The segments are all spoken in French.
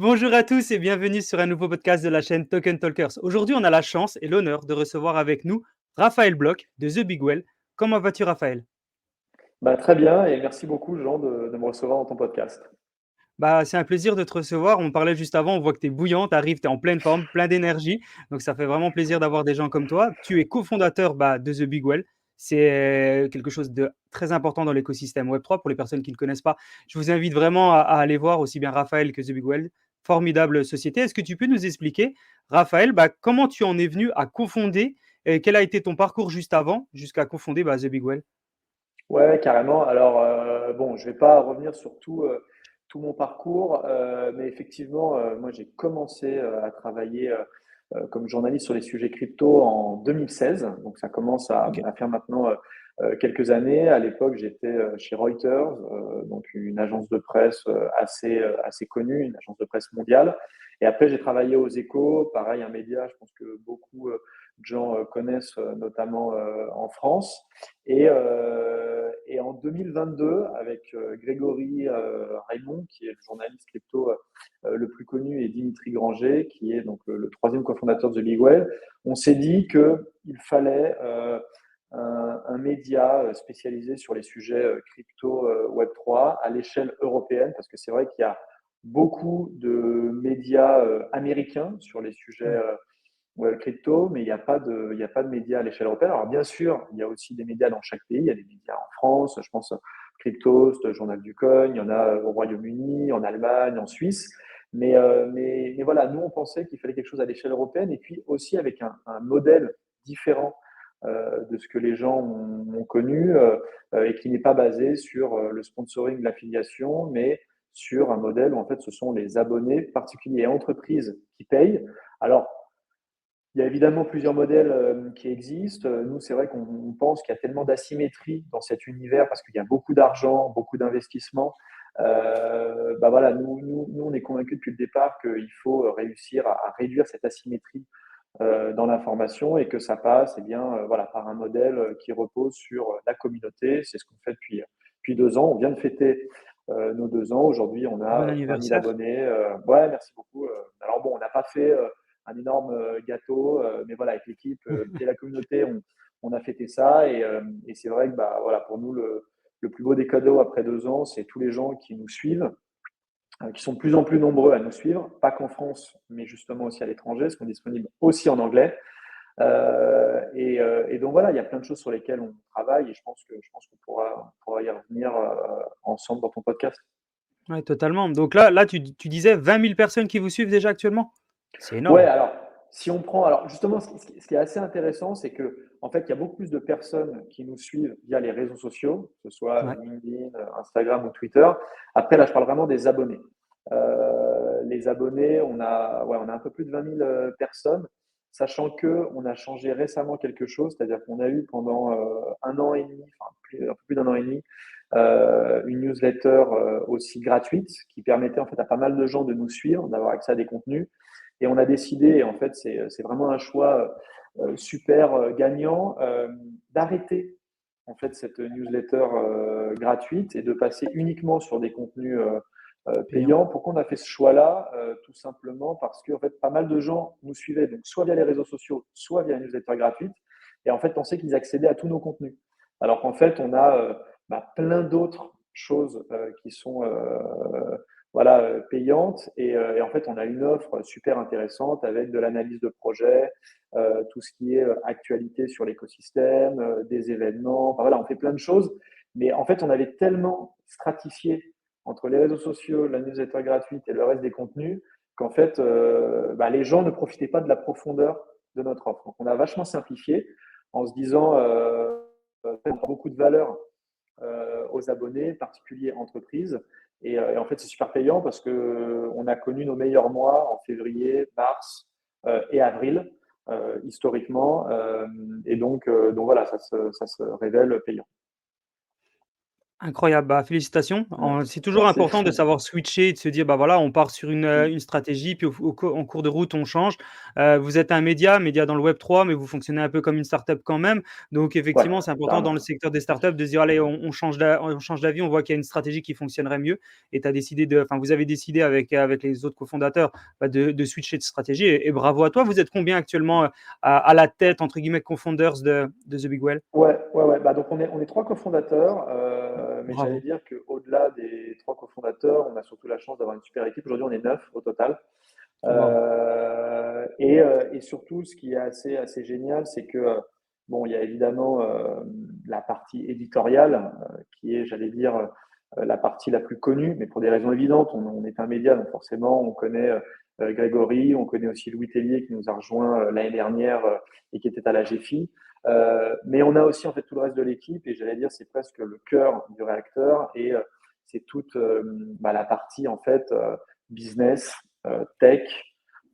Bonjour à tous et bienvenue sur un nouveau podcast de la chaîne Token Talkers. Aujourd'hui, on a la chance et l'honneur de recevoir avec nous Raphaël Bloch de The Big Well. Comment vas-tu, Raphaël? Très bien et merci beaucoup Jean de me recevoir dans ton podcast. C'est un plaisir de te recevoir. On parlait juste avant, on voit que tu es bouillant, tu arrives, tu es en pleine forme, plein d'énergie. Donc, ça fait vraiment plaisir d'avoir des gens comme toi. Tu es cofondateur de The Big Well. C'est quelque chose de très important dans l'écosystème Web3. Pour les personnes qui ne connaissent pas, je vous invite vraiment à aller voir aussi bien Raphaël que The Big Well. Formidable société. Est-ce que tu peux nous expliquer, Raphaël, comment tu en es venu à cofonder et quel a été ton parcours juste avant, jusqu'à cofonder The Big Well? Ouais, carrément. Alors, bon, je vais pas revenir sur tout mon parcours, mais effectivement, moi, j'ai commencé à travailler comme journaliste sur les sujets crypto en 2016. Donc, ça commence Ok. à faire maintenant quelques années. À l'époque, j'étais chez Reuters, donc une agence de presse assez connue, une agence de presse mondiale. Et après, j'ai travaillé aux Échos, pareil, un média, je pense que beaucoup de gens connaissent, notamment en France. Et en 2022, avec Grégory Raymond, qui est le journaliste crypto le plus connu, et Dimitri Granger, qui est donc le troisième cofondateur de The Big Well, on s'est dit qu'il fallait un média spécialisé sur les sujets crypto Web3 à l'échelle européenne, parce que c'est vrai qu'il y a beaucoup de médias américains sur les sujets Ouais. ouais, crypto, mais il y a pas de médias à l'échelle européenne. Alors bien sûr, il y a aussi des médias dans chaque pays. Il y a des médias en France, je pense Cryptost, Journal du Coin, il y en a au Royaume-Uni, en Allemagne, en Suisse. Mais voilà, nous on pensait qu'il fallait quelque chose à l'échelle européenne et puis aussi avec un modèle différent de ce que les gens ont connu et qui n'est pas basé sur le sponsoring, l'affiliation, mais sur un modèle où en fait ce sont les abonnés particuliers et entreprises qui payent. Alors il y a évidemment plusieurs modèles qui existent. Nous, c'est vrai qu'on pense qu'il y a tellement d'asymétrie dans cet univers parce qu'il y a beaucoup d'argent, beaucoup d'investissements. Voilà, nous, on est convaincus depuis le départ qu'il faut réussir à réduire cette asymétrie dans l'information et que ça passe voilà, par un modèle qui repose sur la communauté. C'est ce qu'on fait depuis 2 ans. On vient de fêter nos 2 ans. Aujourd'hui, on Bon a 20 000 anniversaire. abonnés. Ouais, merci beaucoup. Alors bon, on n'a pas fait un énorme gâteau, mais voilà, avec l'équipe et la communauté, on a fêté ça. Et c'est vrai que voilà, pour nous, le plus beau des cadeaux après 2 ans, c'est tous les gens qui nous suivent, qui sont de plus en plus nombreux à nous suivre, pas qu'en France, mais justement aussi à l'étranger, parce qu'on est disponible aussi en anglais. Et donc voilà, il y a plein de choses sur lesquelles on travaille et je pense qu'on pourra y revenir ensemble dans ton podcast. Ouais, totalement. Donc là, tu disais 20 000 personnes qui vous suivent déjà actuellement? C'est Ouais, énorme. alors si on prend, alors justement, ce qui est assez intéressant, c'est que en fait, il y a beaucoup plus de personnes qui nous suivent via les réseaux sociaux, que ce soit Ouais. LinkedIn, Instagram ou Twitter. Après, là, je parle vraiment des abonnés. Les abonnés, on a un peu plus de 20 000 personnes, sachant que on a changé récemment quelque chose, c'est-à-dire qu'on a eu pendant un an et demi, enfin un peu plus d'un an et demi, une newsletter aussi gratuite qui permettait en fait à pas mal de gens de nous suivre, d'avoir accès à des contenus. Et on a décidé, et en fait c'est vraiment un choix super gagnant, d'arrêter en fait cette newsletter gratuite et de passer uniquement sur des contenus Payant. payants. Pourquoi on a fait ce choix-là? Tout simplement parce que en fait, pas mal de gens nous suivaient, donc soit via les réseaux sociaux, soit via la newsletter gratuite, et en fait, on sait qu'ils accédaient à tous nos contenus. Alors qu'en fait, on a plein d'autres choses qui sont voilà, payantes, et en fait, on a une offre super intéressante avec de l'analyse de projet, tout ce qui est actualité sur l'écosystème, des événements. Enfin, voilà, on fait plein de choses, mais en fait, on avait tellement stratifié entre les réseaux sociaux, la newsletter gratuite et le reste des contenus, qu'en fait, les gens ne profitaient pas de la profondeur de notre offre. Donc, on a vachement simplifié en se disant on a beaucoup de valeur aux abonnés, particuliers entreprises. Et en fait, c'est super payant parce qu'on a connu nos meilleurs mois en février, mars et avril, historiquement. Et donc voilà, ça se révèle payant. Incroyable, bah, félicitations. Ouais. C'est toujours Merci. important de savoir switcher et de se dire: «Bah, voilà, on part sur une stratégie, puis en cours de route, on change». Vous êtes un média dans le web 3, mais vous fonctionnez un peu comme une start-up quand même. Donc Ouais, effectivement, c'est important dans le carrément. secteur des startups de se dire: «Allez, on change d'avis, on voit qu'il y a une stratégie qui fonctionnerait mieux». Et vous avez décidé avec les autres cofondateurs, bah, de switcher de stratégie et bravo à toi. Vous êtes combien actuellement, à la tête, entre guillemets, co-founders de The Big Well? Ouais, ouais, ouais. Bah, donc on est 3 cofondateurs, mais j'allais Bravo. dire qu'au-delà des 3 cofondateurs, on a surtout la chance d'avoir une super équipe. Aujourd'hui, on est 9 au total. Waouh. Et surtout, ce qui est assez génial, c'est que, bon, il y a évidemment la partie éditoriale, qui est, j'allais dire, la partie la plus connue, mais pour des raisons évidentes. On est un média, donc forcément, on connaît Grégory, on connaît aussi Louis Tellier qui nous a rejoint l'année dernière et qui était à la GFI. Mais on a aussi en fait tout le reste de l'équipe, et j'allais dire, c'est presque le cœur du réacteur, et c'est toute la partie en fait business, tech,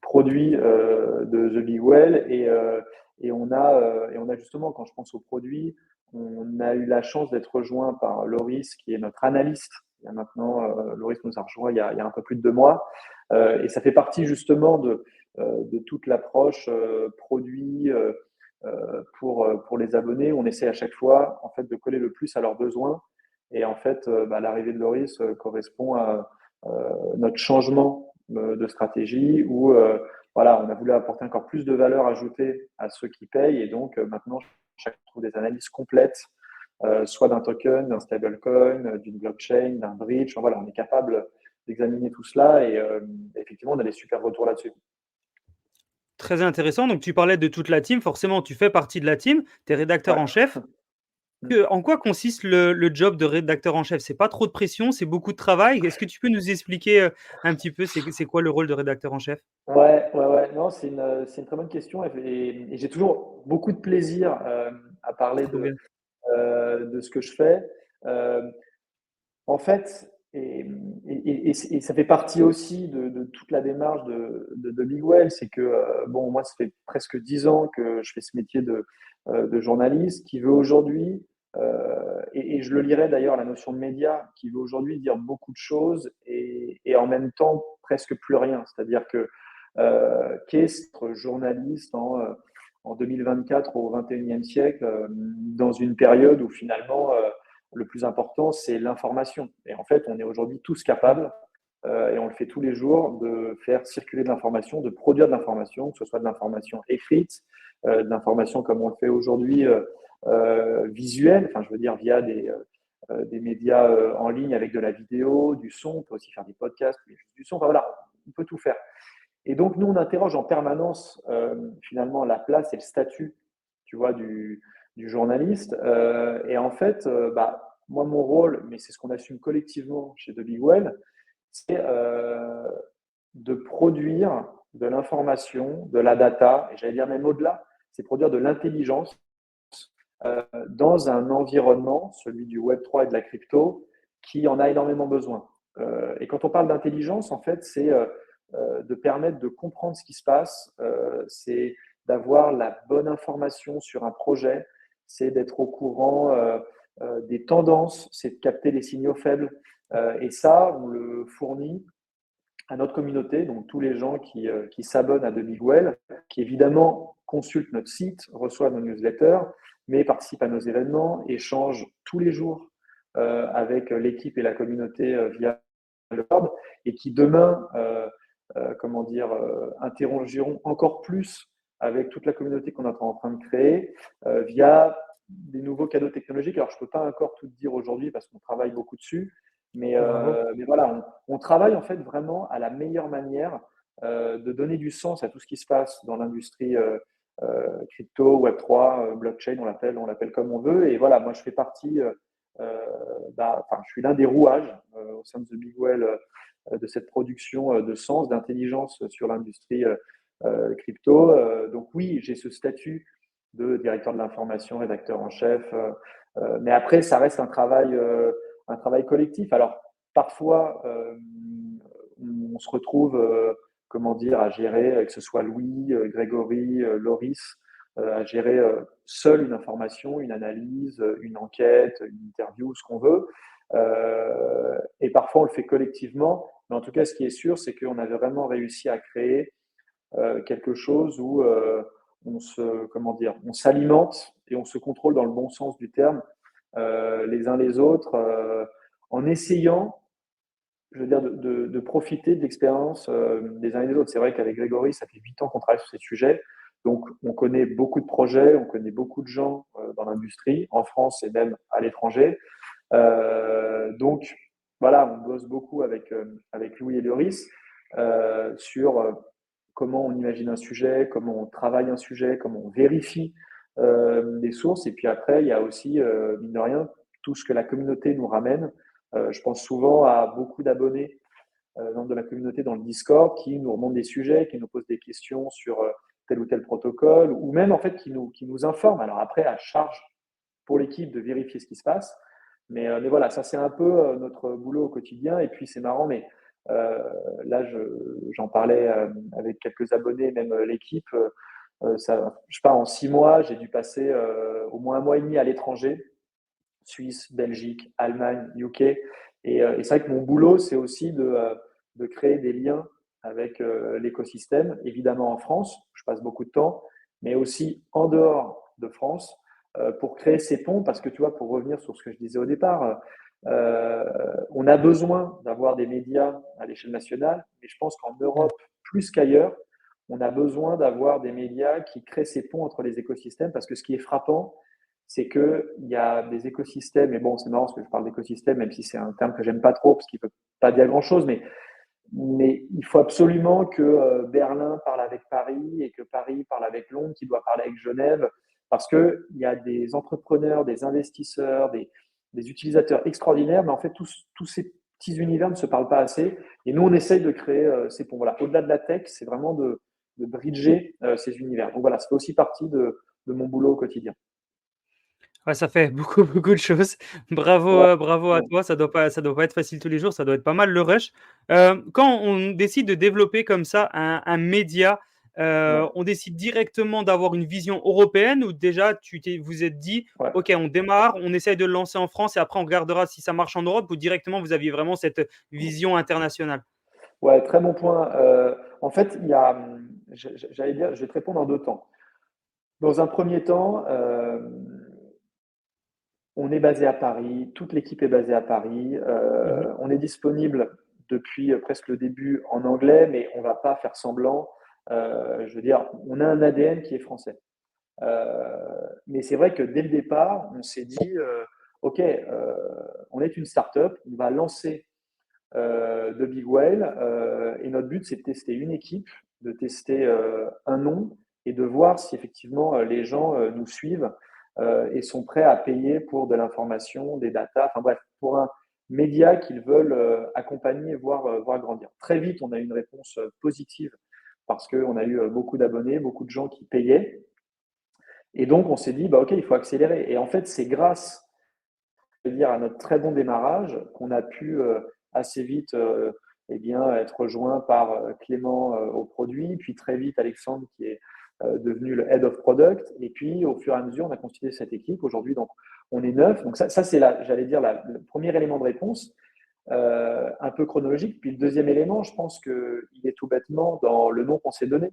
produits de The Big Well. Et on a justement, quand je pense aux produits, on a eu la chance d'être rejoint par Loris, qui est notre analyste. Il y a maintenant, Loris nous a rejoint il y a un peu plus de 2 mois. Et ça fait partie justement de toute l'approche produit pour les abonnés. On essaie à chaque fois en fait, de coller le plus à leurs besoins. Et en fait, l'arrivée de Loris correspond à notre changement de stratégie où voilà, on a voulu apporter encore plus de valeur ajoutée à ceux qui payent. Et donc maintenant, chacun trouve des analyses complètes, soit d'un token, d'un stablecoin, d'une blockchain, d'un bridge. Enfin, voilà, on est capable d'examiner tout cela, et effectivement, on a des super retours là-dessus. Très intéressant. Donc, tu parlais de toute la team. Forcément, tu fais partie de la team. Tu es rédacteur Ouais. en chef. En quoi consiste le job de rédacteur en chef? C'est pas trop de pression, c'est beaucoup de travail. Est-ce que tu peux nous expliquer un petit peu c'est quoi le rôle de rédacteur en chef? Ouais, ouais, ouais. Non, c'est une très bonne question, et j'ai toujours beaucoup de plaisir à parler Trop bien. de ce que je fais. Euh, En fait, et ça fait partie aussi de toute la démarche de Big Well, c'est que, bon, moi, ça fait presque 10 ans que je fais ce métier de journaliste, qui veut aujourd'hui, et je le lirai d'ailleurs à la notion de média, qui veut aujourd'hui dire beaucoup de choses, et en même temps presque plus rien. C'est-à-dire que qu'est-ce qu'être journaliste en 2024 au 21e siècle, dans une période où finalement le plus important, c'est l'information. Et en fait, on est aujourd'hui tous capables, et on le fait tous les jours, de faire circuler de l'information, de produire de l'information, que ce soit de l'information écrite, de l'information comme on le fait aujourd'hui, visuelle, enfin je veux dire via des médias en ligne avec de la vidéo, du son. On peut aussi faire des podcasts, mais juste du son. Enfin voilà, on peut tout faire. Et donc, nous, on interroge en permanence finalement la place et le statut, tu vois, du journaliste. Et en fait, moi, mon rôle, mais c'est ce qu'on assume collectivement chez The Big Well, c'est de produire de l'information, de la data, et j'allais dire même au-delà, c'est produire de l'intelligence dans un environnement, celui du Web 3 et de la crypto, qui en a énormément besoin. Et quand on parle d'intelligence, en fait, c'est de permettre de comprendre ce qui se passe, c'est d'avoir la bonne information sur un projet, c'est d'être au courant des tendances, c'est de capter les signaux faibles. Et ça, on le fournit à notre communauté, donc tous les gens qui s'abonnent à The Big Well, qui évidemment consultent notre site, reçoivent nos newsletters, mais participent à nos événements, échangent tous les jours avec l'équipe et la communauté via le board, et qui demain, comment dire, interagiront encore plus avec toute la communauté qu'on est en train de créer via des nouveaux cadeaux technologiques. Alors, je ne peux pas encore tout dire aujourd'hui parce qu'on travaille beaucoup dessus, Bravo. mais voilà, on travaille en fait vraiment à la meilleure manière de donner du sens à tout ce qui se passe dans l'industrie crypto, Web3, blockchain, on l'appelle comme on veut. Et voilà, moi je fais partie, je suis l'un des rouages au sein de The Big Well de cette production de sens, d'intelligence sur l'industrie crypto. Donc oui, j'ai ce statut de directeur de l'information, rédacteur en chef, mais après ça reste un travail collectif. Alors, parfois, on se retrouve, comment dire, à gérer, que ce soit Louis, Grégory, Loris, à gérer seul une information, une analyse, une enquête, une interview, ce qu'on veut. Et parfois, on le fait collectivement. Mais en tout cas, ce qui est sûr, c'est qu'on avait vraiment réussi à créer quelque chose où comment dire, on s'alimente et on se contrôle dans le bon sens du terme les uns les autres en essayant, je veux dire, de profiter de l'expérience des uns et des autres. C'est vrai qu'avec Grégory, ça fait 8 ans qu'on travaille sur ces sujets. Donc, on connaît beaucoup de projets, on connaît beaucoup de gens dans l'industrie, en France et même à l'étranger. Donc, voilà, on bosse beaucoup avec Louis et Loris sur comment on imagine un sujet, comment on travaille un sujet, comment on vérifie les sources. Et puis après, il y a aussi, mine de rien, tout ce que la communauté nous ramène. Je pense souvent à beaucoup d'abonnés membres de la communauté dans le Discord qui nous remontent des sujets, qui nous posent des questions sur tel ou tel protocole, ou même en fait qui nous informent. Alors après, à charge pour l'équipe de vérifier ce qui se passe. Mais voilà, ça c'est un peu notre boulot au quotidien. Et puis c'est marrant, mais là j'en parlais avec quelques abonnés, même l'équipe. Ça, je sais pas, en 6 mois, j'ai dû passer au moins un mois et demi à l'étranger, Suisse, Belgique, Allemagne, UK. Et c'est vrai que mon boulot, c'est aussi de créer des liens avec l'écosystème, évidemment en France, où je passe beaucoup de temps, mais aussi en dehors de France, pour créer ces ponts, parce que tu vois, pour revenir sur ce que je disais au départ, on a besoin d'avoir des médias à l'échelle nationale, mais je pense qu'en Europe, plus qu'ailleurs, on a besoin d'avoir des médias qui créent ces ponts entre les écosystèmes, parce que ce qui est frappant, c'est qu'il y a des écosystèmes, et bon, c'est marrant parce que je parle d'écosystème, même si c'est un terme que j'aime pas trop, parce qu'il ne peut pas dire grand-chose, mais il faut absolument que Berlin parle avec Paris et que Paris parle avec Londres, qui doit parler avec Genève, parce qu'il y a des entrepreneurs, des investisseurs, des utilisateurs extraordinaires, mais en fait, tous ces petits univers ne se parlent pas assez. Et nous, on essaye de créer ces ponts. Voilà. Au-delà de la tech, c'est vraiment de bridger ces univers. Donc voilà, ça fait aussi partie de mon boulot au quotidien. Ouais, ça fait beaucoup, beaucoup de choses. Bravo, Ouais. bravo à toi. Ça doit pas être facile tous les jours, ça doit être pas mal le rush. Quand on décide de développer comme ça un média, Ouais. on décide directement d'avoir une vision européenne ou déjà vous êtes dit: Ouais. «OK, on démarre, on essaye de le lancer en France et après on regardera si ça marche en Europe» ou directement vous aviez vraiment cette vision internationale? Ouais, très bon point. En fait, il y a, j'allais dire, je vais te répondre en deux temps. Dans un premier temps, on est basé à Paris, toute l'équipe est basée à Paris. Mmh. On est disponible depuis presque le début en anglais, mais on ne va pas faire semblant. Je veux dire, on a un ADN qui est français. Euh, mais c'est vrai que dès le départ, on s'est dit, OK, on est une start-up, on va lancer de Big Whale. Et notre but, c'est de tester une équipe, de tester un nom et de voir si effectivement les gens nous suivent et sont prêts à payer pour de l'information, des datas, enfin bref, pour un média qu'ils veulent accompagner, voir grandir. Très vite, on a eu une réponse positive parce qu'on a eu beaucoup d'abonnés, beaucoup de gens qui payaient. Et donc, on s'est dit, bah, OK, il faut accélérer. Et en fait, c'est grâce dire, à notre très bon démarrage qu'on a pu assez vite eh bien, être rejoint par Clément au produit, puis très vite Alexandre qui est devenu le Head of Product. Et puis, au fur et à mesure, on a constitué cette équipe. Aujourd'hui, donc, on est 9. Donc, ça c'est, j'allais dire, le premier élément de réponse, un peu chronologique. Puis, le deuxième élément, je pense qu'il est tout bêtement dans le nom qu'on s'est donné.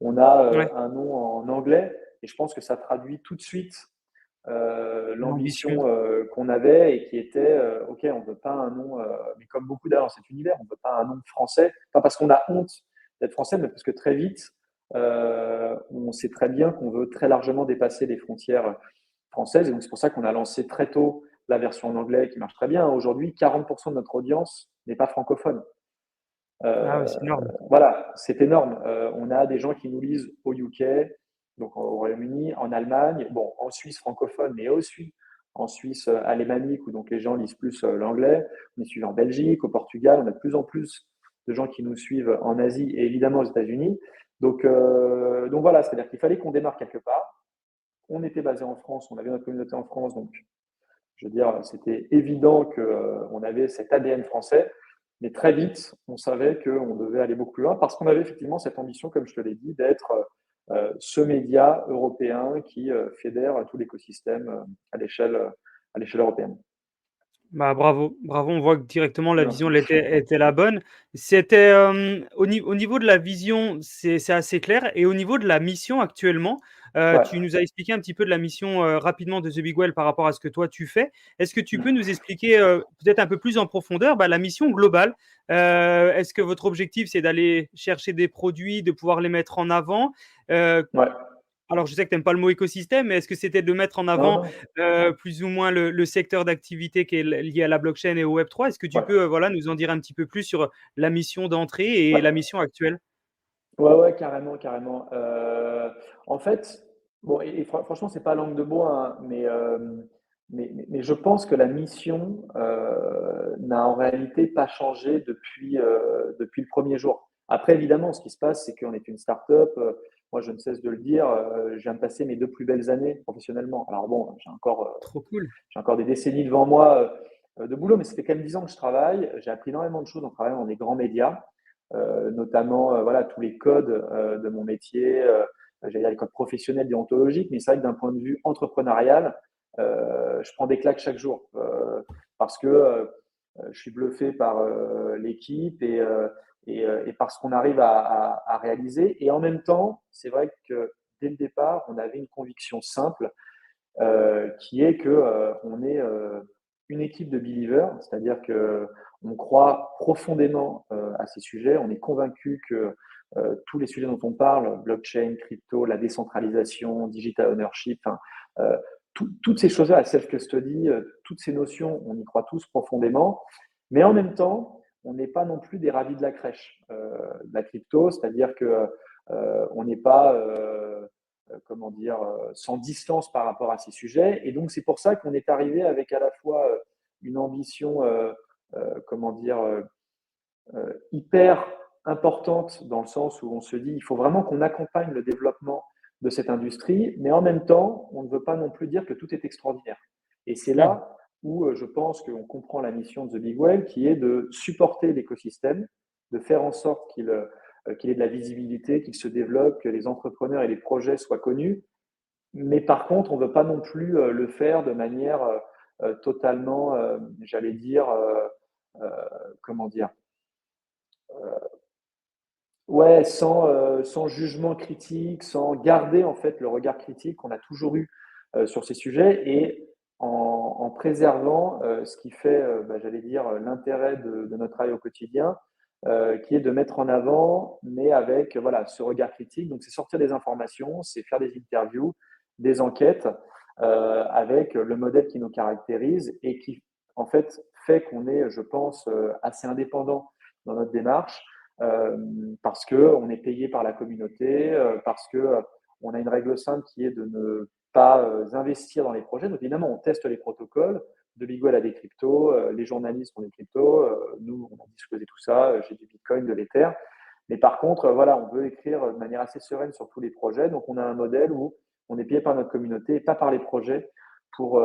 On a Ouais, un nom en anglais et je pense que ça traduit tout de suite l'ambition. l'ambition qu'on avait et qui était OK, on ne veut pas un nom, mais comme beaucoup d'ailleurs dans cet univers, on ne veut pas un nom français, pas parce qu'on a honte d'être français, mais parce que très vite, on sait très bien qu'on veut très largement dépasser les frontières françaises. Et donc, c'est pour ça qu'on a lancé très tôt la version en anglais qui marche très bien. Aujourd'hui, 40% de notre audience n'est pas francophone. Ah ouais, Euh, c'est énorme. voilà, c'est énorme. On a des gens qui nous lisent au UK, donc au Royaume-Uni, en Allemagne, bon, en Suisse francophone, mais aussi en Suisse alémanique, où donc les gens lisent plus l'anglais. On est suivi en Belgique, au Portugal. On a de plus en plus de gens qui nous suivent en Asie et évidemment aux États-Unis. Donc voilà, c'est-à-dire qu'il fallait qu'on démarre quelque part. On était basé en France, on avait notre communauté en France, donc je veux dire, c'était évident qu'on avait cet ADN français, mais très vite, on savait qu'on devait aller beaucoup plus loin parce qu'on avait effectivement cette ambition, comme je te l'ai dit, d'être ce média européen qui fédère tout l'écosystème à l'échelle européenne. Bah, bravo, bravo, on voit que directement la Merci. vision elle était la bonne. C'était, au niveau de la vision, c'est assez clair et au niveau de la mission actuellement, tu Ouais. nous as expliqué un petit peu de la mission, rapidement de The Big Well par rapport à ce que toi tu fais. Est-ce que tu peux nous expliquer, peut-être un peu plus en profondeur, bah, la mission globale? Est-ce que votre objectif c'est d'aller chercher des produits, de pouvoir les mettre en avant? Heu Ouais. alors, je sais que tu aimes pas le mot écosystème, mais est-ce que c'était de mettre en Non, avant, non. plus ou moins le secteur d'activité qui est lié à la blockchain et au Web3? Est-ce que tu Ouais. peux, voilà, nous en dire un petit peu plus sur la mission d'entrée et Ouais. la mission actuelle? Ouais, ouais, carrément, carrément. En fait, bon, et franchement, c'est pas langue de bois, hein, mais je pense que la mission n'a en réalité pas changé depuis le premier jour. Après, évidemment, ce qui se passe, c'est qu'on est une start-up. Moi, je ne cesse de le dire, je viens de passer mes 2 plus belles années professionnellement. Alors bon, Trop cool. j'ai encore des décennies devant moi de boulot, mais ça fait quand même 10 ans que je travaille. J'ai appris énormément de choses en travaillant dans des grands médias, notamment voilà, tous les codes de mon métier, j'allais dire les codes professionnels déontologiques, mais c'est vrai que d'un point de vue entrepreneurial, je prends des claques chaque jour parce que je suis bluffé par l'équipe et par ce qu'on arrive à réaliser. Et en même temps, c'est vrai que dès le départ, on avait une conviction simple qui est que on est une équipe de believers, c'est-à-dire que on croit profondément à ces sujets. On est convaincu que tous les sujets dont on parle, blockchain, crypto, la décentralisation, digital ownership, enfin, toutes ces choses-là, la self-custody, toutes ces notions, on y croit tous profondément. Mais en même temps, on n'est pas non plus des ravis de la crèche de la crypto, c'est-à-dire que on n'est pas comment dire, sans distance par rapport à ces sujets. Et donc, c'est pour ça qu'on est arrivé avec à la fois une ambition, comment dire, hyper importante dans le sens où on se dit, il faut vraiment qu'on accompagne le développement de cette industrie, mais en même temps, on ne veut pas non plus dire que tout est extraordinaire. Et c'est Mmh. là où je pense qu'on comprend la mission de The Big Well, qui est de supporter l'écosystème, de faire en sorte qu'il ait de la visibilité, qu'il se développe, que les entrepreneurs et les projets soient connus, mais par contre, on ne veut pas non plus le faire de manière totalement, j'allais dire, comment dire, ouais, sans jugement critique, sans garder en fait le regard critique qu'on a toujours eu sur ces sujets et en préservant ce qui fait, bah, j'allais dire, l'intérêt de notre travail au quotidien, qui est de mettre en avant, mais avec voilà, ce regard critique. Donc, c'est sortir des informations, c'est faire des interviews, des enquêtes avec le modèle qui nous caractérise et qui, en fait qu'on est, je pense, assez indépendant dans notre démarche parce qu'on est payé par la communauté, parce que on a une règle simple qui est de ne pas investir dans les projets. Donc évidemment, on teste les protocoles. De Bigwell a des cryptos, les journalistes ont des cryptos, nous, on a disclosé tout ça, j'ai du Bitcoin, de l'Ether. Mais par contre, voilà, on veut écrire de manière assez sereine sur tous les projets. Donc on a un modèle où on est payé par notre communauté et pas par les projets pour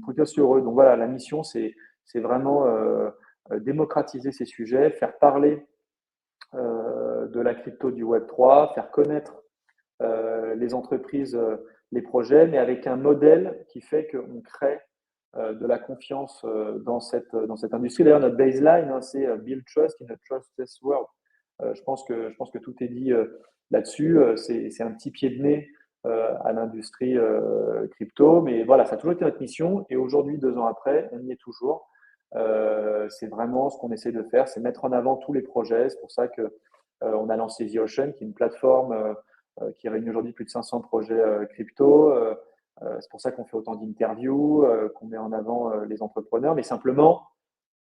qu'ils soient heureux. Donc voilà, la mission, c'est vraiment démocratiser ces sujets, faire parler de la crypto du Web3, faire connaître les entreprises, les projets, mais avec un modèle qui fait qu'on crée de la confiance dans cette industrie. D'ailleurs, notre baseline, hein, c'est Build Trust in a Trustless World. Je pense que tout est dit là-dessus. C'est un petit pied de nez à l'industrie crypto, mais voilà, ça a toujours été notre mission. Et aujourd'hui, 2 ans après, on y est toujours. C'est vraiment ce qu'on essaie de faire, c'est mettre en avant tous les projets. C'est pour ça que on a lancé The Ocean, qui est une plateforme qui réunit aujourd'hui plus de 500 projets crypto. C'est pour ça qu'on fait autant d'interviews, qu'on met en avant les entrepreneurs, mais simplement,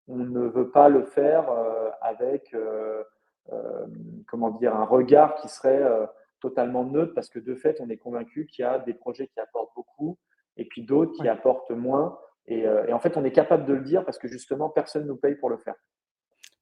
on ne veut pas le faire avec comment dire, un regard qui serait totalement neutre, parce que de fait, on est convaincu qu'il y a des projets qui apportent beaucoup et puis d'autres qui Ouais. apportent moins. Et en fait, on est capable de le dire parce que justement, personne ne nous paye pour le faire.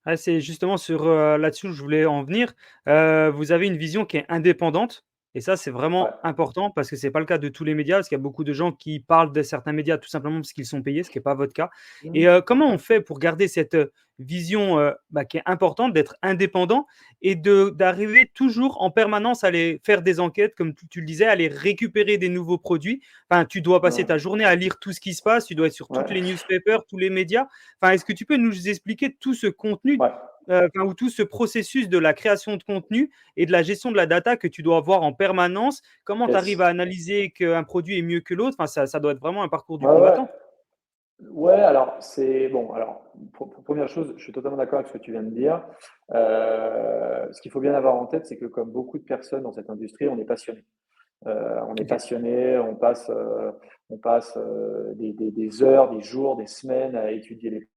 Ah, c'est justement sur, là-dessus où je voulais en venir. Vous avez une vision qui est indépendante. Et ça, c'est Ouais. vraiment important parce que c'est pas le cas de tous les médias, parce qu'il y a beaucoup de gens qui parlent de certains médias tout simplement parce qu'ils sont payés, ce qui est pas votre cas. Et Mmh. comment on fait pour garder cette, vision, qui est importante, d'être indépendant et de d'arriver toujours en permanence à aller faire des enquêtes, comme tu le disais, à aller récupérer des nouveaux produits? Enfin, tu dois passer ta Ouais. journée à lire tout ce qui se passe, tu dois être sur toutes Ouais. les newspapers, tous les médias. Enfin, est-ce que tu peux nous expliquer tout ce contenu, Ouais. enfin, ou tout ce processus de la création de contenu et de la gestion de la data que tu dois avoir en permanence? Comment tu arrives Yes. à analyser qu'un produit est mieux que l'autre? Enfin, ça doit être vraiment un parcours du Ouais, ouais. combattant. Ouais, alors c'est bon. Alors, première chose, je suis totalement d'accord avec ce que tu viens de dire. Ce qu'il faut bien avoir en tête, c'est que comme beaucoup de personnes dans cette industrie, on est passionné. On est OK. passionné, on passe des heures, des jours, des semaines à étudier les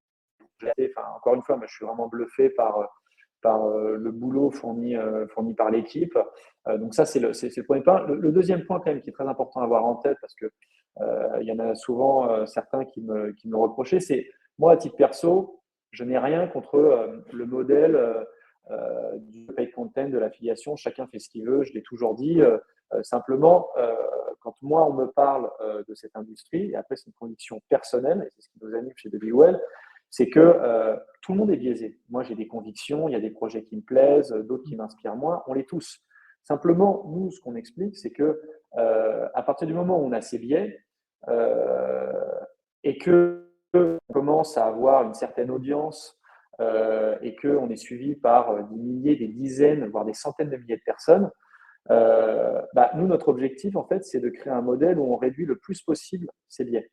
projets. Enfin, encore une fois, moi, je suis vraiment bluffé par le boulot fourni par l'équipe. Donc ça, c'est le premier point. Le deuxième point quand même qui est très important à avoir en tête, parce que il y en a souvent certains qui me le reprochaient, c'est moi, à titre perso, je n'ai rien contre le modèle du paid content, de l'affiliation. Chacun fait ce qu'il veut, je l'ai toujours dit. Ouais, Simplement, quand moi, on me parle de cette industrie, et après, c'est une conviction personnelle, et c'est ce qui nous anime chez Well, c'est que tout le monde est biaisé. Moi, j'ai des convictions, il y a des projets qui me plaisent, d'autres qui m'inspirent moins, on les tous. Simplement, nous, ce qu'on explique, c'est que à partir du moment où on a ces biais euh, et que on commence à avoir une certaine audience et qu'on est suivi par des milliers, des dizaines, voire des centaines de milliers de personnes, nous, notre objectif, en fait, c'est de créer un modèle où on réduit le plus possible ces biais.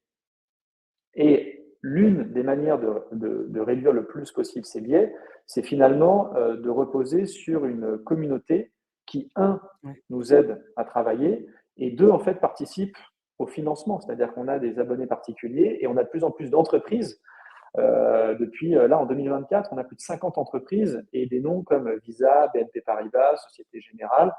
Et l'une des manières de réduire le plus possible ces biais, c'est finalement de reposer sur une communauté qui, un, ouais. nous aide à travailler, et deux, en fait, participe au financement. C'est-à-dire qu'on a des abonnés particuliers et on a de plus en plus d'entreprises. Depuis là, en 2024, on a plus de 50 entreprises et des noms comme Visa, BNP Paribas, Société Générale,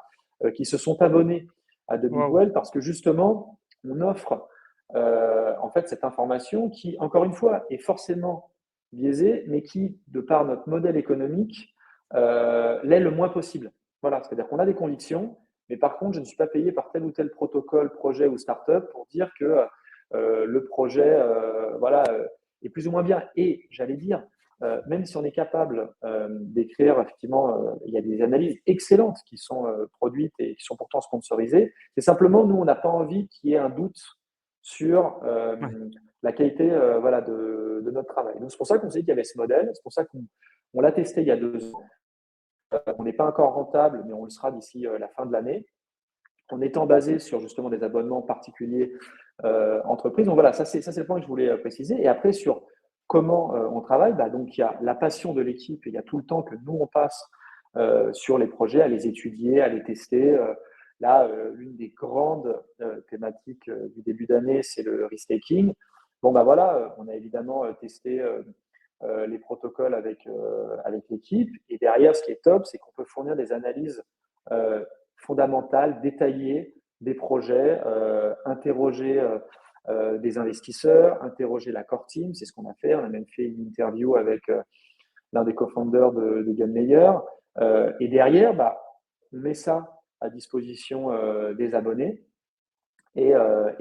qui se sont abonnés à The Big Waouh! Well parce que justement, on offre en fait cette information qui, encore une fois, est forcément biaisée, mais qui, de par notre modèle économique, l'est le moins possible. Voilà, c'est-à-dire qu'on a des convictions, mais par contre, je ne suis pas payé par tel ou tel protocole, projet ou start-up pour dire que le projet voilà, est plus ou moins bien. Et j'allais dire, même si on est capable d'écrire, effectivement, il y a des analyses excellentes qui sont produites et qui sont pourtant sponsorisées. C'est simplement, nous, on n'a pas envie qu'il y ait un doute sur Ouais, la qualité voilà, de notre travail. Donc, c'est pour ça qu'on s'est dit qu'il y avait ce modèle. C'est pour ça qu'on l'a testé il y a 2 ans. On n'est pas encore rentable, mais on le sera d'ici la fin de l'année, en étant basé sur justement des abonnements particuliers entreprises. Donc voilà, ça c'est le point que je voulais préciser. Et après, sur comment on travaille, donc il y a la passion de l'équipe et il y a tout le temps que nous, on passe sur les projets, à les étudier, à les tester. Là, l'une des grandes thématiques du début d'année, c'est le risk-taking. Bon, bah voilà, on a évidemment testé les protocoles avec l'équipe. Et derrière, ce qui est top, c'est qu'on peut fournir des analyses fondamentales, détaillées des projets, interroger des investisseurs, interroger la core team, c'est ce qu'on a fait. On a même fait une interview avec l'un des co-founders de Gunmeyer. Et derrière, on met ça à disposition des abonnés et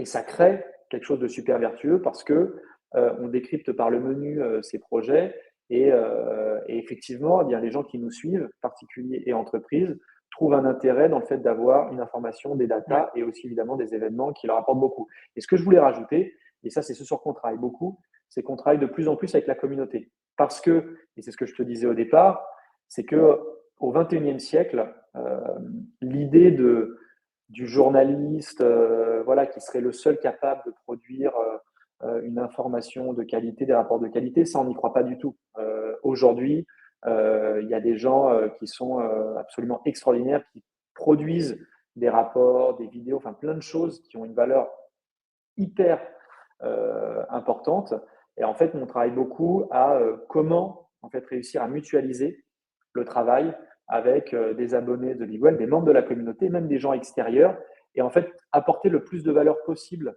ça crée quelque chose de super vertueux parce que on décrypte par le menu ces projets et effectivement, eh bien, les gens qui nous suivent, particuliers et entreprises, trouvent un intérêt dans le fait d'avoir une information, des ouais, datas et aussi évidemment des événements qui leur apportent beaucoup. Et ce que je voulais rajouter, et ça c'est ce sur quoi on travaille beaucoup, c'est qu'on travaille de plus en plus avec la communauté. Parce que, et c'est ce que je te disais au départ, c'est que au XXIe siècle, l'idée du journaliste voilà, qui serait le seul capable de produire une information de qualité, des rapports de qualité, ça, on n'y croit pas du tout. Aujourd'hui, il y a des gens qui sont absolument extraordinaires, qui produisent des rapports, des vidéos, enfin plein de choses qui ont une valeur hyper importante. Et en fait, on travaille beaucoup à comment en fait, réussir à mutualiser le travail avec des abonnés de Big Well, des membres de la communauté, même des gens extérieurs, et en fait apporter le plus de valeur possible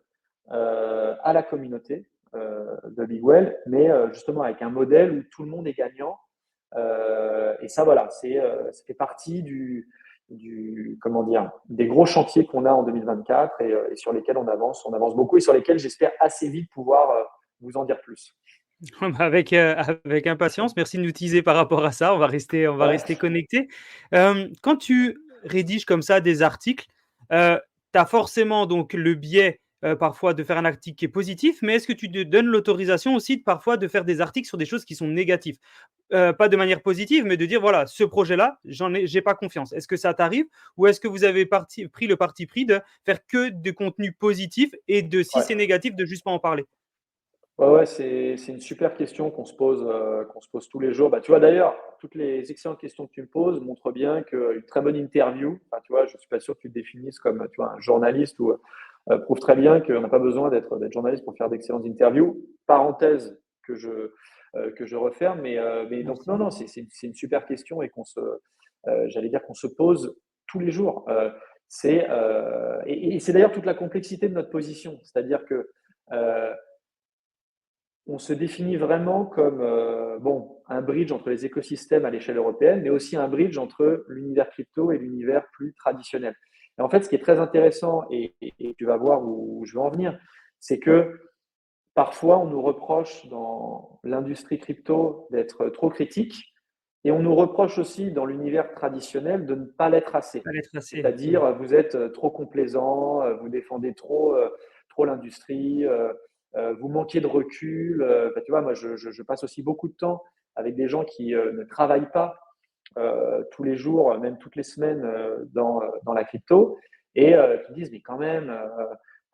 à la communauté de Big Well, mais justement avec un modèle où tout le monde est gagnant. Et ça, voilà, ça fait partie comment dire, des gros chantiers qu'on a en 2024 et sur lesquels on avance beaucoup et sur lesquels j'espère assez vite pouvoir vous en dire plus. Avec impatience. Merci de nous teaser par rapport à ça. On va Ouais, rester connectés. Quand tu rédiges comme ça des articles, tu as forcément donc le biais parfois de faire un article qui est positif, mais est-ce que tu te donnes l'autorisation aussi parfois de faire des articles sur des choses qui sont négatives? Pas de manière positive, mais de dire voilà, ce projet-là, j'ai pas confiance. Est-ce que ça t'arrive ou est-ce que vous avez pris le parti pris de faire que de contenu positif et de si c'est ouais. négatif, de juste pas en parler? Ouais, c'est une super question qu'on se pose tous les jours. Bah, tu vois, d'ailleurs, toutes les excellentes questions que tu me poses montrent bien qu'une très bonne interview, enfin, tu vois, je suis pas sûr que tu te définisses comme, tu vois, un journaliste ou prouve très bien qu'on n'a pas besoin d'être journaliste pour faire d'excellentes interviews. Parenthèse que je referme, mais donc non, Merci. non, c'est une super question et j'allais dire qu'on se pose tous les jours. Et c'est d'ailleurs toute la complexité de notre position, c'est-à-dire que euh, on se définit vraiment comme bon, un bridge entre les écosystèmes à l'échelle européenne, mais aussi un bridge entre l'univers crypto et l'univers plus traditionnel. Et en fait, ce qui est très intéressant, et tu vas voir où je veux en venir, c'est que parfois, on nous reproche dans l'industrie crypto d'être trop critique, et on nous reproche aussi dans l'univers traditionnel de ne pas l'être assez. Fallait tracer. C'est-à-dire, vous êtes trop complaisant, vous défendez trop l'industrie, vous manquez de recul. Enfin, tu vois, moi, je passe aussi beaucoup de temps avec des gens qui ne travaillent pas tous les jours, même toutes les semaines dans la crypto, et qui disent, mais quand même,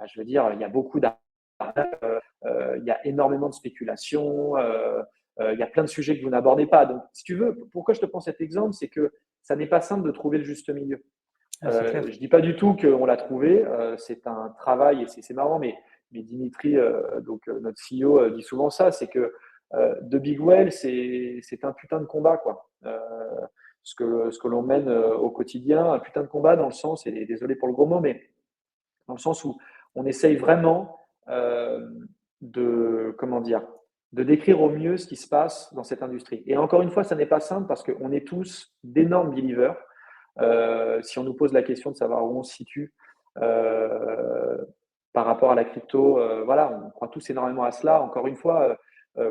je veux dire, il y a beaucoup d'argent, il y a énormément de spéculation, il y a plein de sujets que vous n'abordez pas. Donc, si tu veux, pourquoi je te prends cet exemple, c'est que ça n'est pas simple de trouver le juste milieu. Ah, c'est clair. Je dis pas du tout qu'on l'a trouvé, c'est un travail et c'est marrant, mais Dimitri, notre CEO, dit souvent ça, c'est que de Big Well, c'est un putain de combat, quoi. Ce que l'on mène au quotidien, un putain de combat dans le sens, et désolé pour le gros mot, mais dans le sens où on essaye vraiment comment dire, de décrire au mieux ce qui se passe dans cette industrie. Et encore une fois, ça n'est pas simple parce qu'on est tous d'énormes believers. Si on nous pose la question de savoir où on se situe par rapport à la crypto, voilà, on croit tous énormément à cela. Encore une fois,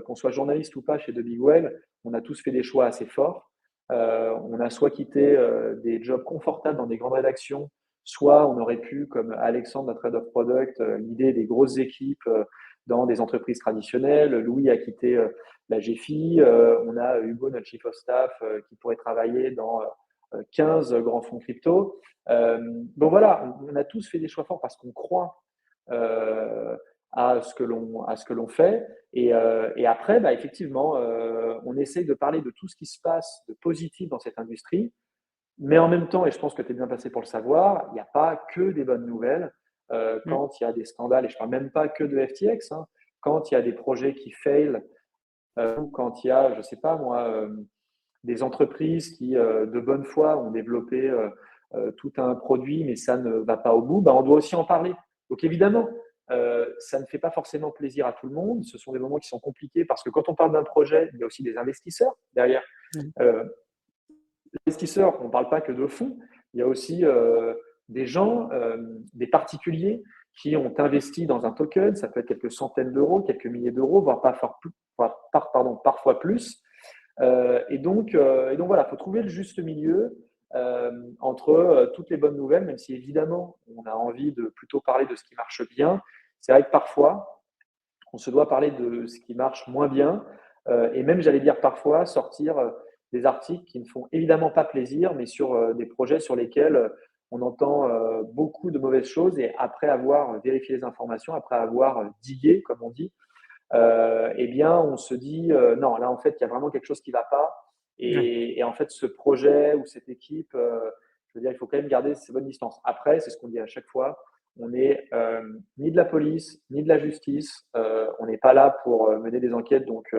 qu'on soit journaliste ou pas chez The Big Well, on a tous fait des choix assez forts. On a soit quitté des jobs confortables dans des grandes rédactions, soit on aurait pu, comme Alexandre, notre head of product, l'idée des grosses équipes dans des entreprises traditionnelles. Louis a quitté la GFI. On a Hugo, notre chief of staff, qui pourrait travailler dans 15 grands fonds crypto. Donc voilà, on a tous fait des choix forts parce qu'on croit à ce que l'on fait. Et après, bah, effectivement, on essaye de parler de tout ce qui se passe de positif dans cette industrie. Mais en même temps, et je pense que tu es bien passé pour le savoir, il n'y a pas que des bonnes nouvelles. Mmh. Quand il y a des scandales, et je ne parle même pas que de FTX, hein, quand il y a des projets qui fail, ou quand il y a, je ne sais pas moi, des entreprises qui, de bonne foi, ont développé tout un produit, mais ça ne va pas au bout, bah, on doit aussi en parler. Donc évidemment, ça ne fait pas forcément plaisir à tout le monde. Ce sont des moments qui sont compliqués parce que quand on parle d'un projet, il y a aussi des investisseurs derrière. Mmh. Euh, Investisseurs, on ne parle pas que de fonds, il y a aussi des gens, des particuliers qui ont investi dans un token, ça peut être quelques centaines d'euros, quelques milliers d'euros, voire parfois plus. Et donc voilà, il faut trouver le juste milieu entre toutes les bonnes nouvelles, même si évidemment on a envie de plutôt parler de ce qui marche bien. C'est vrai que parfois, on se doit parler de ce qui marche moins bien, et même, j'allais dire parfois, sortir des articles qui ne font évidemment pas plaisir, mais sur des projets sur lesquels on entend beaucoup de mauvaises choses, et après avoir vérifié les informations, après avoir digué, comme on dit, eh bien, on se dit non, là, en fait, il y a vraiment quelque chose qui ne va pas. Ouais. Et en fait, ce projet ou cette équipe, je veux dire, il faut quand même garder ces bonnes distances. Après, c'est ce qu'on dit à chaque fois, on n'est ni de la police, ni de la justice. On n'est pas là pour mener des enquêtes donc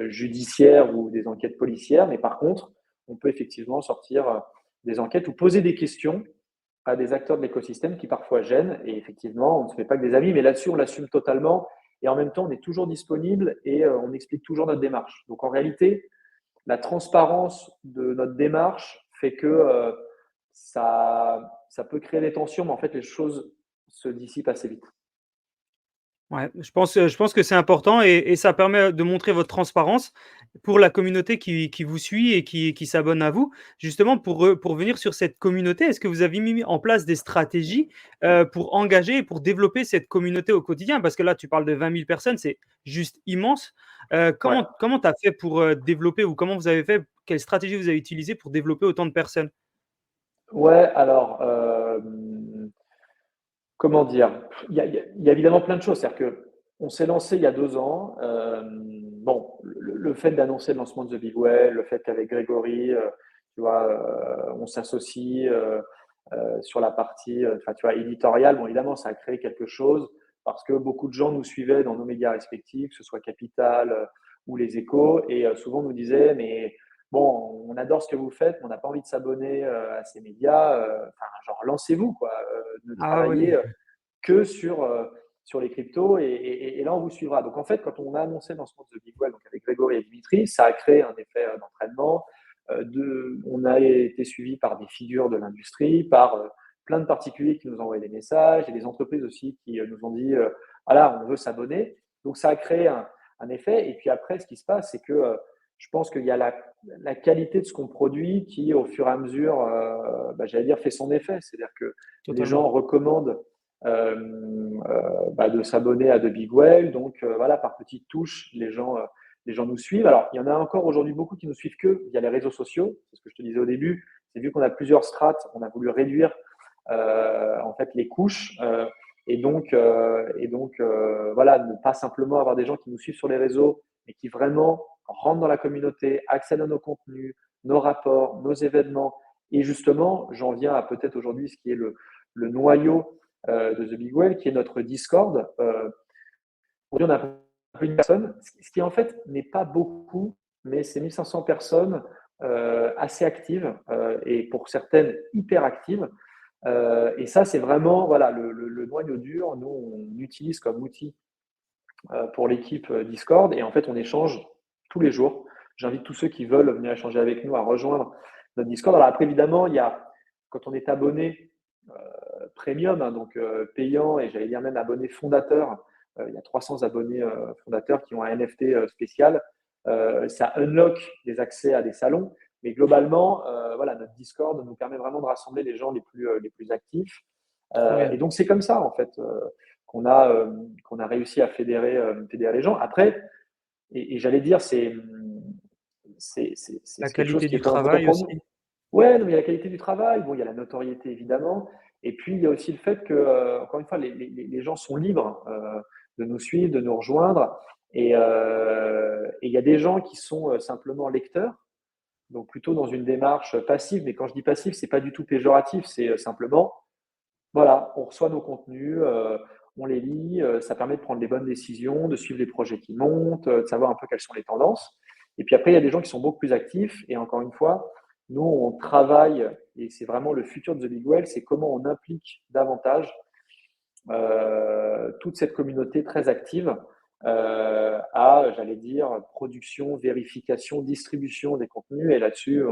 judiciaires ou des enquêtes policières, mais par contre, on peut effectivement sortir des enquêtes ou poser des questions à des acteurs de l'écosystème qui parfois gênent. Et effectivement, on ne se fait pas que des amis, mais là-dessus, on l'assume totalement. Et en même temps, on est toujours disponible et on explique toujours notre démarche. Donc en réalité, la transparence de notre démarche fait que ça peut créer des tensions, mais en fait, les choses se dissipent assez vite. Ouais, je pense que c'est important et ça permet de montrer votre transparence pour la communauté qui vous suit et qui s'abonne à vous. Justement, pour venir sur cette communauté, est-ce que vous avez mis en place des stratégies, pour engager et pour développer cette communauté au quotidien? Parce que là, tu parles de 20 000 personnes, c'est juste immense. Ouais. Comment tu as fait pour, développer ou comment vous avez fait? Quelle stratégie vous avez utilisée pour développer autant de personnes? Ouais, alors, comment dire? Il y a évidemment plein de choses. C'est-à-dire qu'on s'est lancé il y a 2 ans. Bon, le fait d'annoncer le lancement de The Big Well, le fait qu'avec Grégory, tu vois, on s'associe, sur la partie, enfin, tu vois, éditoriale. Bon, évidemment, ça a créé quelque chose parce que beaucoup de gens nous suivaient dans nos médias respectifs, que ce soit Capital, ou Les Échos et souvent nous disaient: «Mais bon, on adore ce que vous faites, mais on n'a pas envie de s'abonner, à ces médias, enfin, genre lancez-vous quoi, ne Ah travaillez, oui. que sur les cryptos et là, on vous suivra. Donc, en fait, quand on a annoncé le lancement de The Big Well, donc avec Grégory et Dimitri, ça a créé un effet d'entraînement. On a été suivi par des figures de l'industrie, par plein de particuliers qui nous ont envoyé des messages et des entreprises aussi qui nous ont dit voilà, on veut s'abonner. Donc, ça a créé un effet. Et puis après, ce qui se passe, c'est que je pense qu'il y a la qualité de ce qu'on produit qui, au fur et à mesure, j'allais dire, fait son effet. C'est-à-dire que les Totalement. gens recommandent de s'abonner à The Big Well. Donc voilà, par petites touches, les gens nous suivent. Alors, il y en a encore aujourd'hui beaucoup qui nous suivent que via les réseaux sociaux. C'est ce que je te disais au début. C'est vu qu'on a plusieurs strates, on a voulu réduire en fait les couches. Voilà, ne pas simplement avoir des gens qui nous suivent sur les réseaux, mais qui vraiment rentrent dans la communauté, accèdent à nos contenus, nos rapports, nos événements. Et justement, j'en viens à peut-être aujourd'hui ce qui est le noyau de The Big Well, qui est notre Discord. Aujourd'hui, on a plus de personnes, ce qui en fait n'est pas beaucoup, mais c'est 1500 personnes assez actives et pour certaines hyper actives. Et ça, c'est vraiment voilà, le noyau dur. Nous, on utilise comme outil pour l'équipe Discord et en fait, on échange tous les jours. J'invite tous ceux qui veulent venir échanger avec nous à rejoindre notre Discord. Alors après, évidemment, il y a, quand on est abonné premium, hein, donc payant et j'allais dire même abonné fondateur, il y a 300 abonnés fondateurs qui ont un NFT spécial. Ça unlock des accès à des salons, mais globalement, voilà, notre Discord nous permet vraiment de rassembler les gens les plus actifs. Trop bien. Et donc c'est comme ça en fait qu'on a réussi à fédérer les gens. Après, et j'allais dire, c'est La quelque chose qualité qui est du pas important travail pour aussi. nous. Ouais, non, mais il y a la qualité du travail, bon, il y a la notoriété évidemment, et puis il y a aussi le fait que, encore une fois, les gens sont libres de nous suivre, de nous rejoindre, et il y a des gens qui sont simplement lecteurs, donc plutôt dans une démarche passive, mais quand je dis passif, c'est pas du tout péjoratif, c'est simplement, voilà, on reçoit nos contenus, on les lit, ça permet de prendre les bonnes décisions, de suivre les projets qui montent, de savoir un peu quelles sont les tendances. Et puis après, il y a des gens qui sont beaucoup plus actifs. Et encore une fois, nous, on travaille, et c'est vraiment le futur de The Big Well, c'est comment on implique davantage toute cette communauté très active j'allais dire, production, vérification, distribution des contenus. Et là-dessus,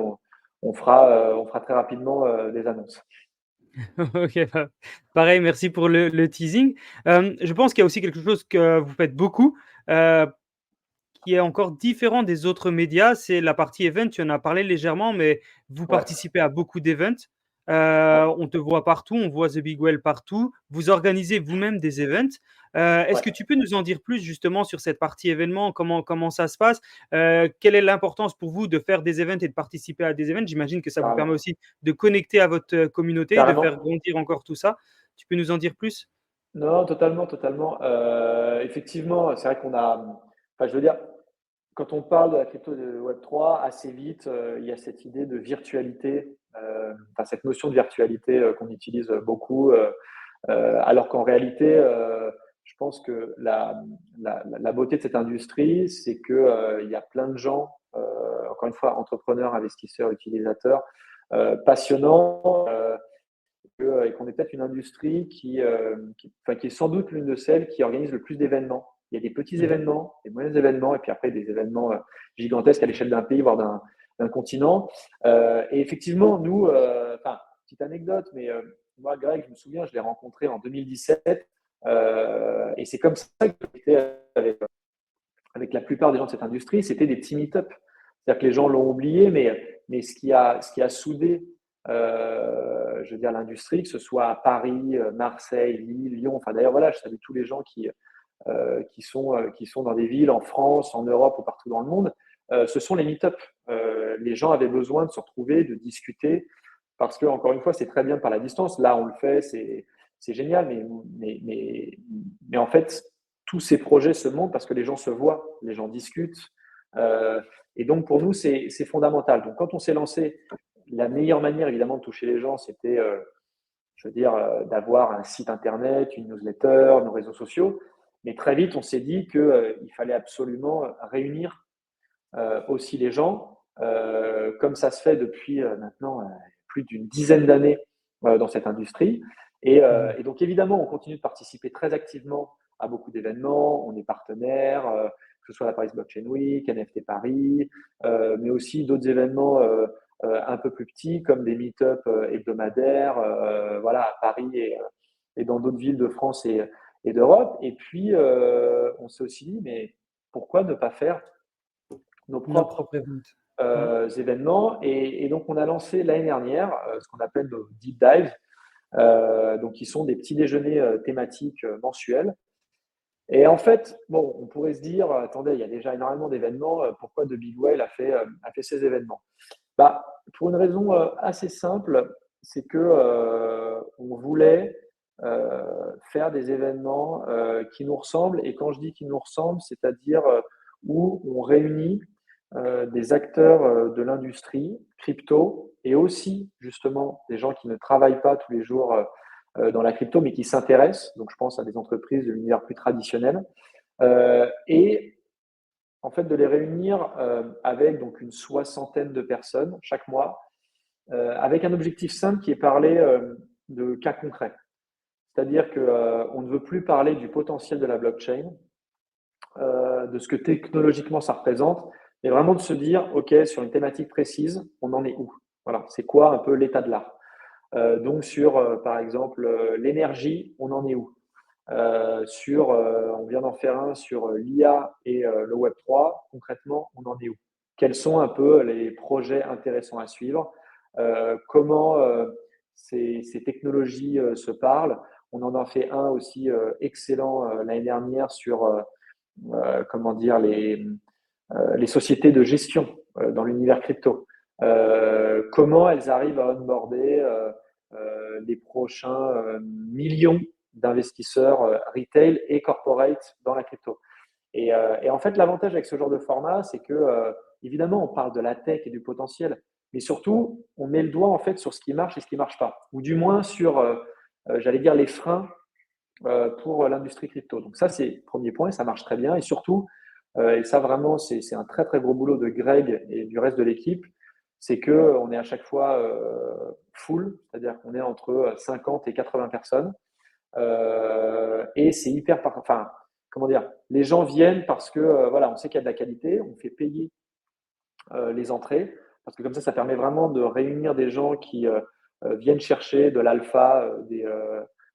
on fera très rapidement des annonces. OK, pareil, merci pour le teasing. Je pense qu'il y a aussi quelque chose que vous faites beaucoup, heu, qui est encore différent des autres médias, c'est la partie event. Tu en as parlé légèrement, mais vous Ouais, participez à beaucoup d'events. ouais, On te voit partout, on voit The Big Well partout. Vous organisez vous-même des events. Est-ce ouais, que tu peux nous en dire plus justement sur cette partie événement? Comment ça se passe? Quelle est l'importance pour vous de faire des events et de participer à des events? J'imagine que ça vous permet carrément. aussi de connecter à votre, communauté, de faire Carrément. grandir encore tout ça. Tu peux nous en dire plus? Non, totalement, totalement. Effectivement, c'est vrai qu'on a, enfin, je veux dire, quand on parle de la crypto de Web3, assez vite, il y a cette idée de virtualité, enfin, cette notion de virtualité qu'on utilise beaucoup, alors qu'en réalité, je pense que la beauté de cette industrie, c'est que il y a plein de gens, encore une fois, entrepreneurs, investisseurs, utilisateurs, passionnants, et qu'on est peut-être une industrie enfin, qui est sans doute l'une de celles qui organise le plus d'événements. Il y a des petits Mmh. événements, des moyens événements, et puis après des événements gigantesques à l'échelle d'un pays, voire d'un continent. Et effectivement, nous, enfin, petite anecdote, mais moi, Greg, je me souviens, je l'ai rencontré en 2017 et c'est comme ça que j'étais avec la plupart des gens de cette industrie, c'était des petits meet-up. C'est-à-dire que les gens l'ont oublié, mais ce qui a soudé, je veux dire, l'industrie, que ce soit à Paris, Marseille, Lille, Lyon, enfin d'ailleurs, voilà, je salue tous les gens qui sont dans des villes en France, en Europe ou partout dans le monde, ce sont les meet-up. Les gens avaient besoin de se retrouver, de discuter, parce que, encore une fois, c'est très bien par la distance. Là, on le fait, c'est génial, mais en fait, tous ces projets se montent parce que les gens se voient, les gens discutent. Euh, et donc, pour nous, c'est fondamental. Donc, quand on s'est lancé, la meilleure manière, évidemment, de toucher les gens, c'était, je veux dire, d'avoir un site internet, une newsletter, nos réseaux sociaux. Mais très vite, on s'est dit qu'il fallait absolument réunir aussi les gens, comme ça se fait depuis maintenant plus d'une dizaine d'années dans cette industrie. Mhm. Et donc, évidemment, on continue de participer très activement à beaucoup d'événements. On est partenaire, que ce soit la Paris Blockchain Week, NFT Paris, mais aussi d'autres événements un peu plus petits, comme des meet-up hebdomadaires, voilà, à Paris et dans d'autres villes de France et d'Europe. Et puis, on s'est aussi dit, mais pourquoi ne pas faire nos Nos propres propres events. Ouais. événements. Et donc, on a lancé l'année dernière ce qu'on appelle nos deep dives, donc qui sont des petits déjeuners thématiques mensuels. Et en fait, bon, on pourrait se dire, attendez, il y a déjà énormément d'événements, pourquoi The Big Whale a fait ces événements? Bah, pour une raison assez simple, c'est que on voulait faire des événements qui nous ressemblent. Et quand je dis qui nous ressemblent, c'est-à-dire où on réunit des acteurs de l'industrie crypto et aussi justement des gens qui ne travaillent pas tous les jours dans la crypto, mais qui s'intéressent. Donc, je pense à des entreprises de l'univers plus traditionnel. Et en fait, de les réunir avec donc une soixantaine de personnes chaque mois, avec un objectif simple qui est parler de cas concrets. C'est-à-dire qu'on ne veut plus parler du potentiel de la blockchain, de ce que technologiquement ça représente, mais vraiment de se dire, OK, sur une thématique précise, on en est où? Voilà, c'est quoi un peu l'état de l'art? Donc sur, par exemple, l'énergie, on en est où? On vient d'en faire un sur l'IA et le Web3. Concrètement, on en est où? Quels sont un peu les projets intéressants à suivre? Comment ces technologies se parlent? On en a fait un aussi excellent l'année dernière sur comment dire, les sociétés de gestion dans l'univers crypto. Comment elles arrivent à onboarder les prochains millions d'investisseurs retail et corporate dans la crypto. Et en fait, l'avantage avec ce genre de format, c'est que, évidemment, on parle de la tech et du potentiel, mais surtout, on met le doigt en fait sur ce qui marche et ce qui ne marche pas, ou du moins sur, j'allais dire, les freins pour l'industrie crypto. Donc ça, c'est le premier point, et ça marche très bien. Et surtout, et ça vraiment, c'est un très très gros boulot de Greg et du reste de l'équipe, c'est qu'on est à chaque fois full, c'est-à-dire qu'on est entre 50 et 80 personnes. Et c'est hyper, enfin, comment dire, les gens viennent parce que voilà, on sait qu'il y a de la qualité, on fait payer les entrées, parce que comme ça permet vraiment de réunir des gens qui viennent chercher de l'alpha,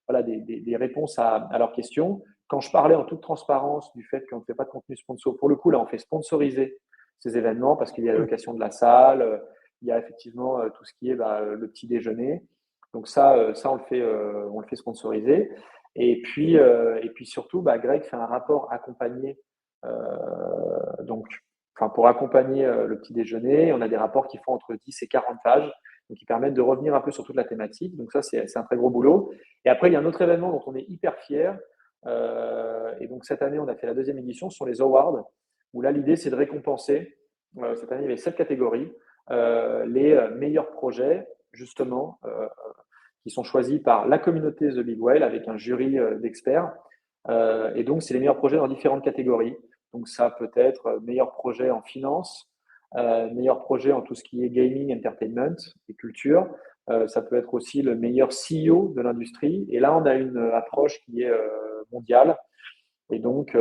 voilà, des réponses à leurs questions. Quand je parlais en toute transparence du fait qu'on ne fait pas de contenu sponsor, pour le coup, là, on fait sponsoriser ces événements parce qu'il y a la Cool. location de la salle, il y a effectivement tout ce qui est le petit déjeuner. Donc ça on le fait sponsoriser. Et puis surtout, Greg fait un rapport accompagné donc enfin, pour accompagner le petit déjeuner. On a des rapports qui font entre 10 et 40 pages, donc qui permettent de revenir un peu sur toute la thématique. Donc ça, c'est un très gros boulot. Et après, il y a un autre événement dont on est hyper fier. Et donc cette année, on a fait la deuxième édition, ce sont les awards, où là, l'idée, c'est de récompenser. Cette année, il y avait 7 catégories. Les meilleurs projets, justement, qui sont choisis par la communauté The Big Whale avec un jury d'experts. Et donc, c'est les meilleurs projets dans différentes catégories. Donc, ça peut être meilleur projet en finance, meilleur projet en tout ce qui est gaming, entertainment et culture. Ça peut être aussi le meilleur CEO de l'industrie. Et là, on a une approche qui est mondiale. Et donc,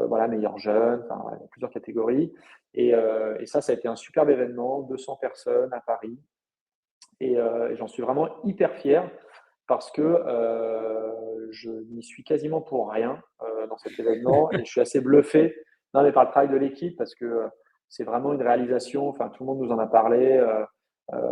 voilà, meilleur jeune, enfin, voilà, il y a plusieurs catégories. Et ça a été un superbe événement, 200 personnes à Paris. Et j'en suis vraiment hyper fier parce que je n'y suis quasiment pour rien dans cet événement et je suis assez bluffé non, mais par le travail de l'équipe parce que c'est vraiment une réalisation. Enfin, tout le monde nous en a parlé.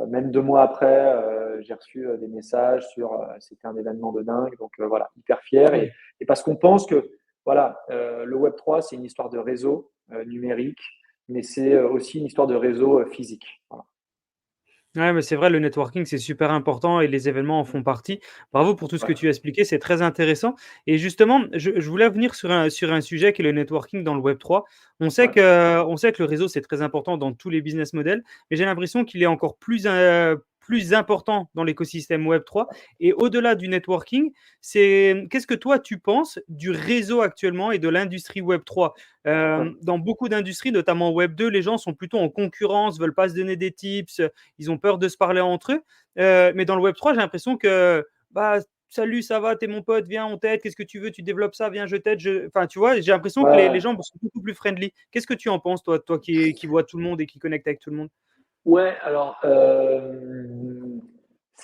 Même 2 mois après, j'ai reçu des messages sur c'était un événement de dingue. Donc voilà, hyper fier et parce qu'on pense que voilà, le Web 3, c'est une histoire de réseau numérique, mais c'est aussi une histoire de réseau physique. Voilà. Ouais, mais c'est vrai, le networking, c'est super important et les événements en font partie. Bravo pour tout ce que Ouais, tu as expliqué, c'est très intéressant. Et justement, je voulais venir sur un sujet qui est le networking dans le Web3. ouais, On sait que le réseau, c'est très important dans tous les business models, mais j'ai l'impression qu'il est encore plus important dans l'écosystème Web3. Et au-delà du networking, qu'est-ce que toi, tu penses du réseau actuellement et de l'industrie Web3? ouais. Dans beaucoup d'industries, notamment Web2, les gens sont plutôt en concurrence, veulent pas se donner des tips, ils ont peur de se parler entre eux. Mais dans le Web 3, j'ai l'impression que bah, salut, ça va, t'es mon pote, viens, on t'aide, qu'est-ce que tu veux, tu développes ça, viens, je t'aide. Enfin, tu vois, j'ai l'impression que les Ouais, gens sont beaucoup plus friendly. Qu'est-ce que tu en penses, toi qui vois tout le monde et qui connecte avec tout le monde? ouais, alors,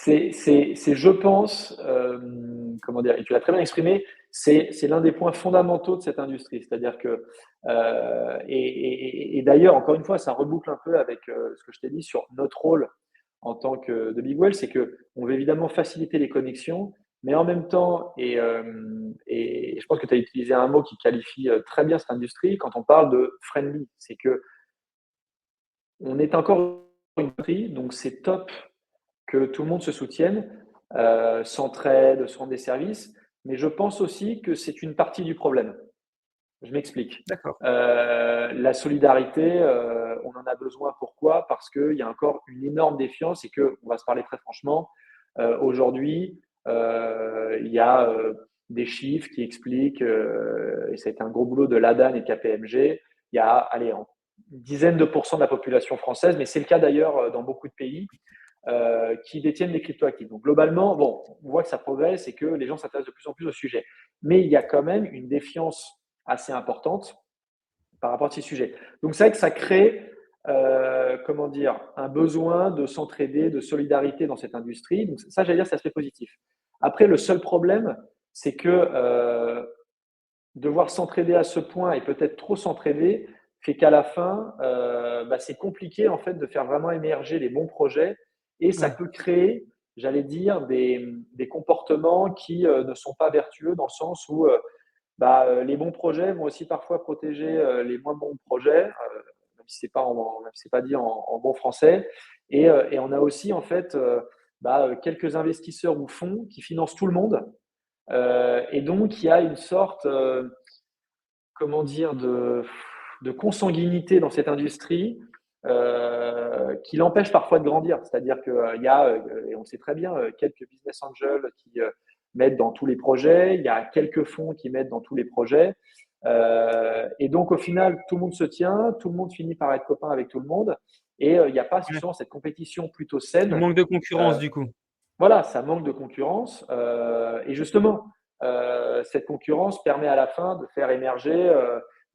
je pense, comment dire, et tu l'as très bien exprimé, c'est l'un des points fondamentaux de cette industrie. C'est-à-dire que, et d'ailleurs, encore une fois, ça reboucle un peu avec ce que je t'ai dit sur notre rôle en tant que de Big Well, c'est que on veut évidemment faciliter les connexions, mais en même temps, et je pense que tu as utilisé un mot qui qualifie très bien cette industrie quand on parle de friendly, c'est que on est encore une industrie, donc c'est top que tout le monde se soutienne, s'entraide, se rende des services, mais je pense aussi que c'est une partie du problème. Je m'explique. D'accord. La solidarité, on en a besoin. Pourquoi? Parce qu'il y a encore une énorme défiance et que, on va se parler très franchement, aujourd'hui, il y a des chiffres qui expliquent, et ça a été un gros boulot de l'ADAN et de KPMG, il y a, allez, une dizaine de pourcents de la population française, mais c'est le cas d'ailleurs dans beaucoup de pays, qui détiennent des cryptoactifs. Donc globalement, bon, on voit que ça progresse et que les gens s'intéressent de plus en plus au sujet. Mais il y a quand même une défiance assez importante par rapport à ces sujets. Donc c'est vrai que ça crée, comment dire, un besoin de s'entraider, de solidarité dans cette industrie. Donc ça, j'allais dire, c'est aspect positif. Après, le seul problème, c'est que devoir s'entraider à ce point et peut-être trop s'entraider fait qu'à la fin, bah, c'est compliqué en fait de faire vraiment émerger les bons projets et ça Ouais. peut créer, j'allais dire, des comportements qui ne sont pas vertueux dans le sens où bah, les bons projets vont aussi parfois protéger les moins bons projets, même si c'est pas, même si c'est pas dit en bon français. Et on a aussi en fait bah, quelques investisseurs ou fonds qui financent tout le monde. Et donc il y a une sorte, comment dire, de consanguinité dans cette industrie qui l'empêche parfois de grandir. C'est-à-dire qu'il y a, et on sait très bien, quelques business angels qui mettent dans tous les projets, il y a quelques fonds qui mettent dans tous les projets. Et donc, au final, tout le monde se tient, tout le monde finit par être copain avec tout le monde. Et il n'y a pas Ouais. justement cette compétition plutôt Le saine. manque de concurrence, Euh, du coup. voilà, ça manque de concurrence. Et justement, cette concurrence permet à la fin de faire émerger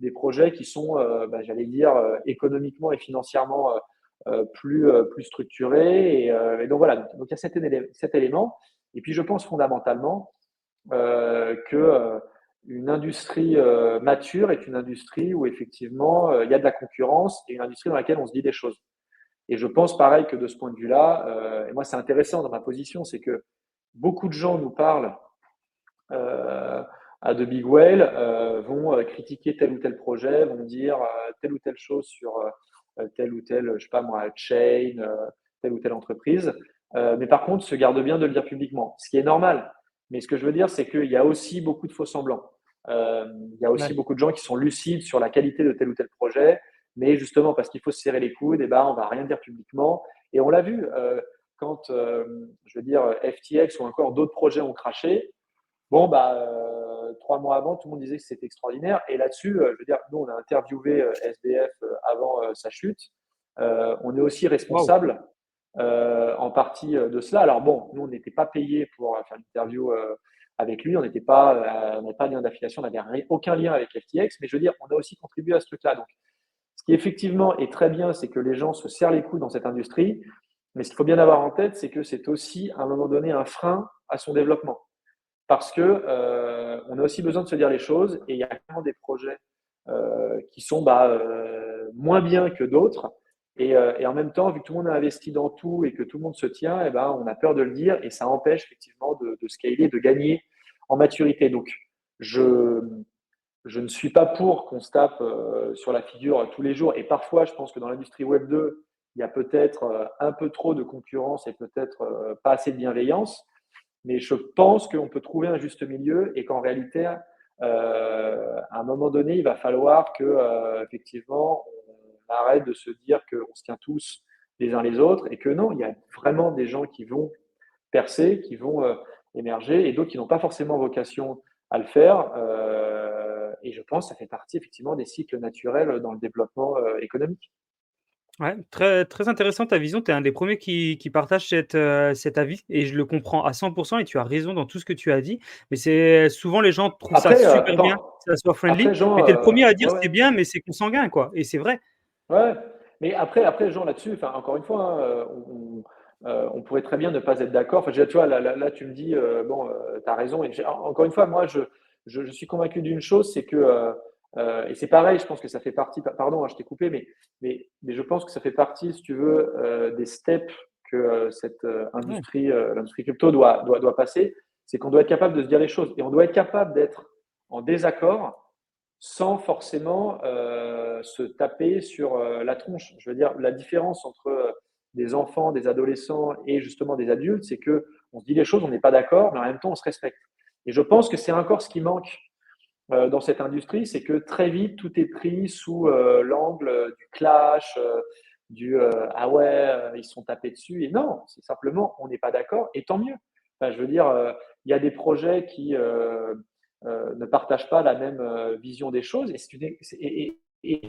des projets qui sont, bah, j'allais dire, économiquement et financièrement plus structurés. Et donc voilà, donc il y a cet élément. Et puis je pense fondamentalement que une industrie mature est une industrie où effectivement il y a de la concurrence et une industrie dans laquelle on se dit des choses. Et je pense pareil que de ce point de vue-là, et moi c'est intéressant dans ma position, c'est que beaucoup de gens nous parlent à de Big Whale, vont critiquer tel ou tel projet, vont dire telle ou telle chose sur telle ou telle, je sais pas moi, chain, telle ou telle entreprise. Mais par contre, se garde bien de le dire publiquement, ce qui est normal. Mais ce que je veux dire, c'est qu'il y a aussi beaucoup de faux semblants. Il y a aussi Ouais. beaucoup de gens qui sont lucides sur la qualité de tel ou tel projet, mais justement parce qu'il faut se serrer les coudes, et ben on va rien dire publiquement. Et on l'a vu quand, je veux dire, FTX ou encore d'autres projets ont craché. Bon, bah, 3 mois avant, tout le monde disait que c'était extraordinaire. Et là-dessus, je veux dire, nous, on a interviewé SBF avant sa chute. On est aussi Waouh. responsable en partie de cela. Alors bon, nous, on n'était pas payé pour faire l'interview avec lui. On n'avait pas de lien d'affiliation, on n'avait aucun lien avec FTX. Mais je veux dire, on a aussi contribué à ce truc-là. Donc, ce qui effectivement est très bien, c'est que les gens se serrent les coudes dans cette industrie. Mais ce qu'il faut bien avoir en tête, c'est que c'est aussi, à un moment donné, un frein à son développement. Parce que on a aussi besoin de se dire les choses et il y a vraiment des projets qui sont moins bien que d'autres. Et en même temps, vu que tout le monde a investi dans tout et que tout le monde se tient, eh ben, on a peur de le dire et ça empêche effectivement de scaler, de gagner en maturité. Donc, je, je ne suis pas pour qu'on se tape sur la figure tous les jours. Et parfois, je pense que dans l'industrie Web 2, il y a peut-être un peu trop de concurrence et peut-être pas assez de bienveillance. Mais je pense qu'on peut trouver un juste milieu et qu'en réalité, à un moment donné, il va falloir que effectivement, on arrête de se dire qu'on se tient tous les uns les autres et que non, il y a vraiment des gens qui vont percer, qui vont émerger et d'autres qui n'ont pas forcément vocation à le faire. Et je pense que ça fait partie effectivement des cycles naturels dans le développement économique. Ouais, très très intéressant ta vision. Tu es un des premiers qui partage cet avis et je le comprends à 100 et tu as raison dans tout ce que tu as dit. Mais c'est souvent les gens trouvent ça Après, super bien, attends, que ça soit après friendly, Jean, mais tu es le premier à dire: ouais, ouais. «C'est bien, mais c'est consanguin», quoi et c'est vrai. Ouais, mais après, Jean, là-dessus, enfin, encore une fois, hein, on pourrait très bien ne pas être d'accord. Enfin, tu vois, là, tu me dis, bon, tu as raison. Et encore une fois, moi, je suis convaincu d'une chose, c'est que, et c'est pareil, je pense que ça fait partie, pardon, hein, je t'ai coupé, mais je pense que ça fait partie, si tu veux, des steps que cette Ouais, industrie, l'industrie crypto doit passer. C'est qu'on doit être capable de se dire les choses et on doit être capable d'être en désaccord sans forcément se taper sur la tronche. Je veux dire, la différence entre des enfants, des adolescents et justement des adultes, c'est que on se dit les choses, on n'est pas d'accord, mais en même temps, on se respecte. Et je pense que c'est encore ce qui manque dans cette industrie, c'est que très vite, tout est pris sous l'angle du clash, ah ouais, ils se sont tapés dessus. Et non, c'est simplement, on n'est pas d'accord, et tant mieux. Enfin, je veux dire, il y a des projets qui ne partagent pas la même vision des choses, et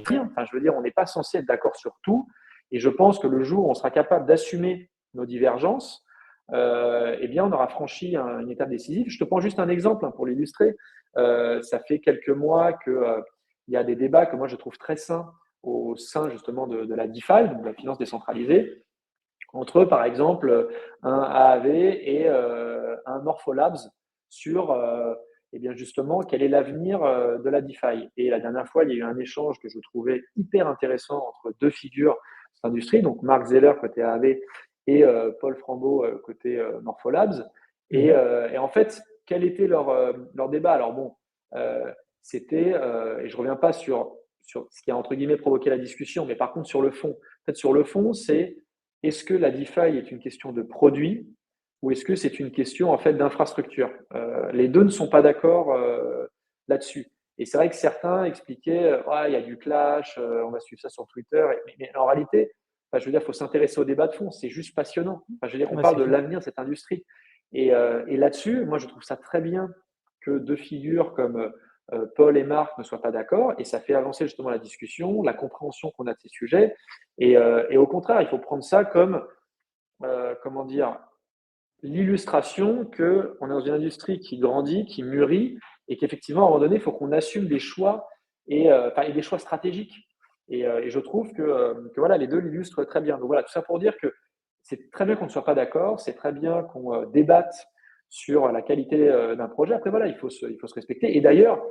rien. Enfin, je veux dire, on n'est pas censé être d'accord sur tout. Et je pense que le jour où on sera capable d'assumer nos divergences, eh bien, on aura franchi une étape décisive. Je te prends juste un exemple hein, pour l'illustrer. Ça fait quelques mois qu'il y a des débats que moi je trouve très sains au sein justement de la DeFi, donc de la finance décentralisée, entre par exemple un AAV et un Morpholabs sur eh bien justement quel est l'avenir de la DeFi. Et la dernière fois, il y a eu un échange que je trouvais hyper intéressant entre deux figures de cette industrie, donc Marc Zeller côté AAV et Paul Frambeau côté Morpholabs. mmh. Et en fait, quel était leur débat? Alors bon, c'était, et je reviens pas sur ce qui a entre guillemets provoqué la discussion, mais par contre sur le fond. En fait, sur le fond, c'est est-ce que la DeFi est une question de produit ou est-ce que c'est une question en fait d'infrastructure? Les deux ne sont pas d'accord là-dessus. Et c'est vrai que certains expliquaient, ah, il y a du clash, on va suivre ça sur Twitter. Mais en réalité, enfin, je veux dire, il faut s'intéresser au débat de fond. C'est juste passionnant. Enfin, je veux dire, on Ouais, parle c'est de clair. l'avenir de cette industrie. Et là-dessus, moi, je trouve ça très bien que deux figures comme Paul et Marc ne soient pas d'accord. Et ça fait avancer justement la discussion, la compréhension qu'on a de ces sujets. Et au contraire, il faut prendre ça comme, comment dire, l'illustration qu'on est dans une industrie qui grandit, qui mûrit, et qu'effectivement, à un moment donné, il faut qu'on assume des choix et des choix stratégiques. Et je trouve que voilà, les deux l'illustrent très bien. Donc voilà, tout ça pour dire que c'est très bien qu'on ne soit pas d'accord, c'est très bien qu'on débatte sur la qualité d'un projet. Après, voilà, il faut se respecter. Et d'ailleurs,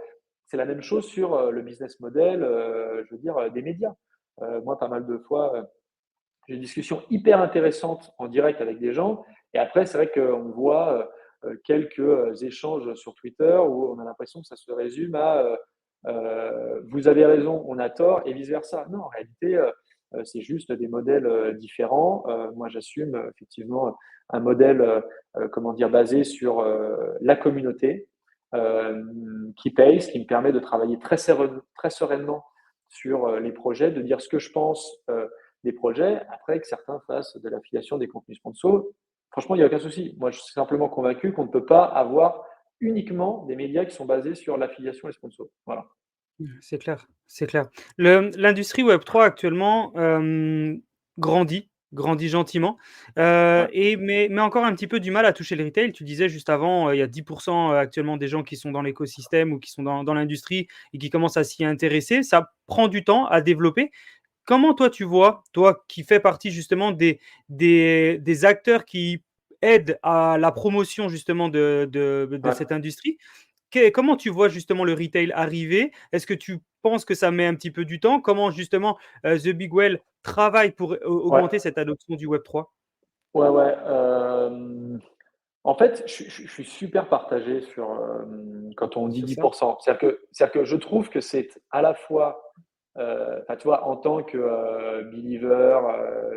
c'est la même chose sur le business model, je veux dire, des médias. Moi, pas mal de fois, j'ai une discussion hyper intéressante en direct avec des gens. Et après, c'est vrai qu'on voit quelques échanges sur Twitter où on a l'impression que ça se résume à vous avez raison, on a tort, et vice-versa. Non, en réalité, c'est juste des modèles différents. Moi, j'assume effectivement un modèle comment dire, basé sur la communauté qui paye, ce qui me permet de travailler très sereinement sur les projets, de dire ce que je pense des projets. Après, que certains fassent de l'affiliation des contenus sponsors, franchement, il n'y a aucun souci. Moi, je suis simplement convaincu qu'on ne peut pas avoir uniquement des médias qui sont basés sur l'affiliation et les sponsors. Voilà. C'est clair, c'est clair. L'industrie Web3 actuellement, grandit gentiment, Ouais. et mais encore un petit peu du mal à toucher le retail. Tu disais juste avant, il y a 10 actuellement des gens qui sont dans l'écosystème ou qui sont dans l'industrie et qui commencent à s'y intéresser. Ça prend du temps à développer. comment toi tu vois, toi qui fais partie justement des acteurs qui aident à la promotion justement de Ouais, cette industrie, comment tu vois justement le retail arriver? Est-ce que tu penses que ça met un petit peu du temps? Comment justement The Big Well travaille pour ouais, augmenter cette adoption du Web3? ouais, ouais. En fait, je suis super partagé sur quand on dit Sur ça? 10%. C'est-à-dire que je trouve que c'est à la fois, enfin, tu vois, en tant que believer,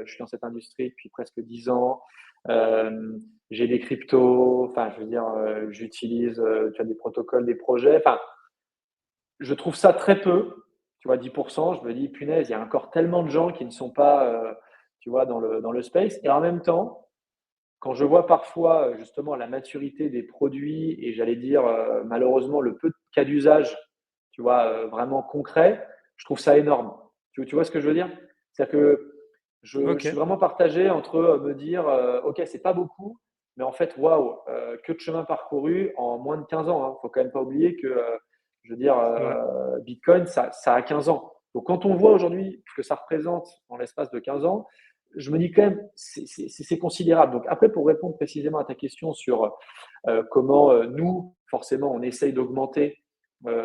je suis dans cette industrie depuis presque 10 ans. Euh, j'ai des cryptos, enfin, je veux dire, j'utilise tu vois, des protocoles, des projets. Enfin, je trouve ça très peu. Tu vois, 10%, je me dis, punaise, il y a encore tellement de gens qui ne sont pas, tu vois, dans le space. Et en même temps, quand je vois parfois justement la maturité des produits et j'allais dire malheureusement le peu de cas d'usage, tu vois, vraiment concret, je trouve ça énorme. Tu vois ce que je veux dire? C'est-à-dire que je suis OK. vraiment partagé entre me dire ok, c'est pas beaucoup, mais en fait, waouh, que de chemin parcouru en moins de 15 ans. Il faut quand même pas oublier que, je veux dire, C'est vrai. Bitcoin, ça a 15 ans. Donc quand on voit aujourd'hui ce que ça représente dans l'espace de 15 ans, je me dis quand même, c'est considérable. Donc après, pour répondre précisément à ta question sur comment nous, forcément, on essaye d'augmenter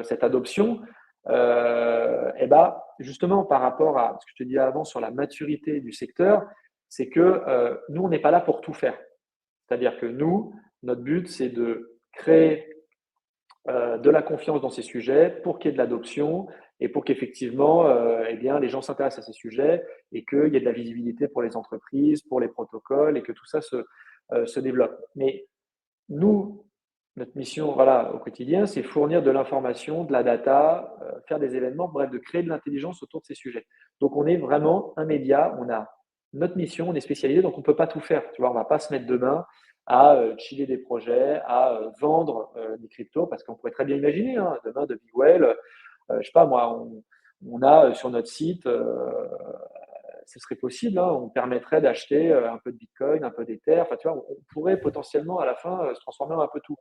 cette adoption, et ben, justement, par rapport à ce que je te disais avant sur la maturité du secteur, c'est que nous, on n'est pas là pour tout faire. C'est-à-dire que nous, notre but, c'est de créer de la confiance dans ces sujets pour qu'il y ait de l'adoption et pour qu'effectivement, eh bien, les gens s'intéressent à ces sujets et qu'il y ait de la visibilité pour les entreprises, pour les protocoles et que tout ça se développe. Mais nous, notre mission, voilà, au quotidien, c'est fournir de l'information, de la data, faire des événements, bref, de créer de l'intelligence autour de ces sujets. Donc, on est vraiment un média, on a notre mission, on est spécialisé, donc on ne peut pas tout faire. Tu vois, on ne va pas se mettre demain à chiller des projets, à vendre des cryptos, parce qu'on pourrait très bien imaginer, hein, demain, de Big Well, je sais pas moi, on a sur notre site, ce serait possible, hein, on permettrait d'acheter un peu de Bitcoin, un peu d'Ether, enfin, tu vois, on pourrait potentiellement à la fin se transformer en un peu tout.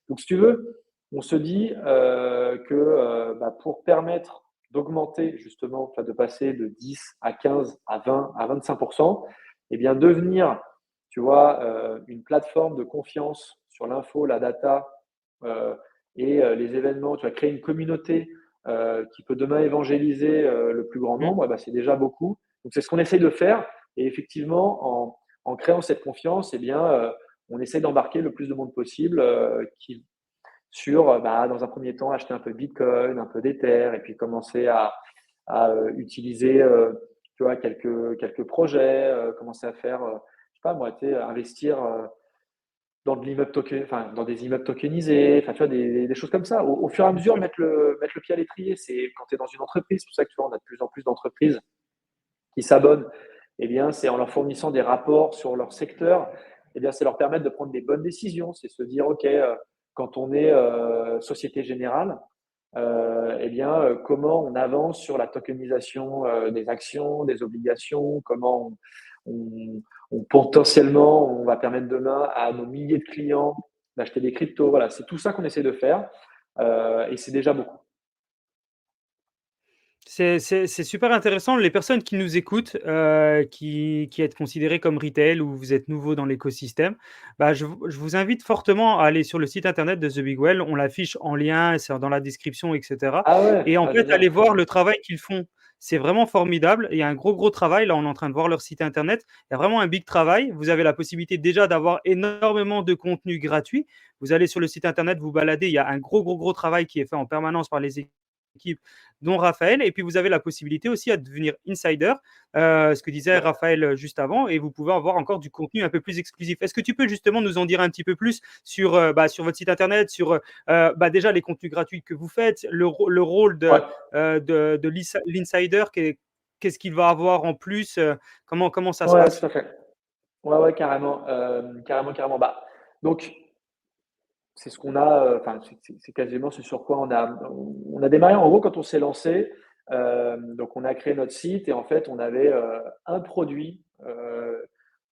Donc, si tu veux, on se dit que bah, pour permettre d'augmenter justement, enfin, de passer de 10 à 15 à 20 à 25%, eh bien, devenir, tu vois, une plateforme de confiance sur l'info, la data euh, et les événements, tu vas créer une communauté qui peut demain évangéliser le plus grand Mmh. nombre, eh ben, c'est déjà beaucoup. Donc, c'est ce qu'on essaye de faire. Et effectivement, en créant cette confiance, eh bien, on essaie d'embarquer le plus de monde possible sur, bah, dans un premier temps, acheter un peu de Bitcoin, un peu d'Ether, et puis commencer à utiliser, tu vois, quelques projets, commencer à faire, je sais pas moi, tu sais, investir dans de l'immeuble token, enfin, dans des immeubles tokenisés, enfin, tu vois, des choses comme ça. Au fur et à Bien mesure, sûr. mettre le pied à l'étrier. C'est quand tu es dans une entreprise, c'est pour ça que tu vois, on a de plus en plus d'entreprises qui s'abonnent, eh bien, c'est en leur fournissant des rapports sur leur secteur, eh bien, c'est leur permettre de prendre des bonnes décisions. C'est se dire, OK, quand on est Société Générale, eh bien, comment on avance sur la tokenisation des actions, des obligations, comment potentiellement on va permettre demain à nos milliers de clients d'acheter des cryptos. Voilà, c'est tout ça qu'on essaie de faire et c'est déjà beaucoup. C'est super intéressant. Les personnes qui nous écoutent, qui êtes considérées comme retail ou vous êtes nouveau dans l'écosystème, bah, je vous invite fortement à aller sur le site internet de The Big Well. On l'affiche en lien, c'est dans la description et cetera Ah ouais, et en ah, fait, allez génial. voir le travail qu'ils font. C'est vraiment formidable. Il y a un gros, gros travail. Là, on est en train de voir leur site internet. Il y a vraiment un big travail. Vous avez la possibilité déjà d'avoir énormément de contenu gratuit. Vous allez sur le site internet, vous baladez. Il y a un gros, gros, gros travail qui est fait en permanence par les équipes dont Raphaël. Et puis vous avez la possibilité aussi à devenir insider, ce que disait Ouais. Raphaël juste avant, et vous pouvez avoir encore du contenu un peu plus exclusif. Est-ce que tu peux justement nous en dire un petit peu plus sur, sur votre site internet, sur déjà les contenus gratuits que vous faites, le rôle Ouais. de l'insider, qu'est-ce qu'il va avoir en plus, comment ça se Ouais, tout passe? à fait. Ouais, ouais, carrément, carrément, carrément. Bah, donc, c'est ce qu'on a, enfin, c'est quasiment ce sur quoi on a démarré. En gros, quand on s'est lancé, donc on a créé notre site et en fait, on avait un produit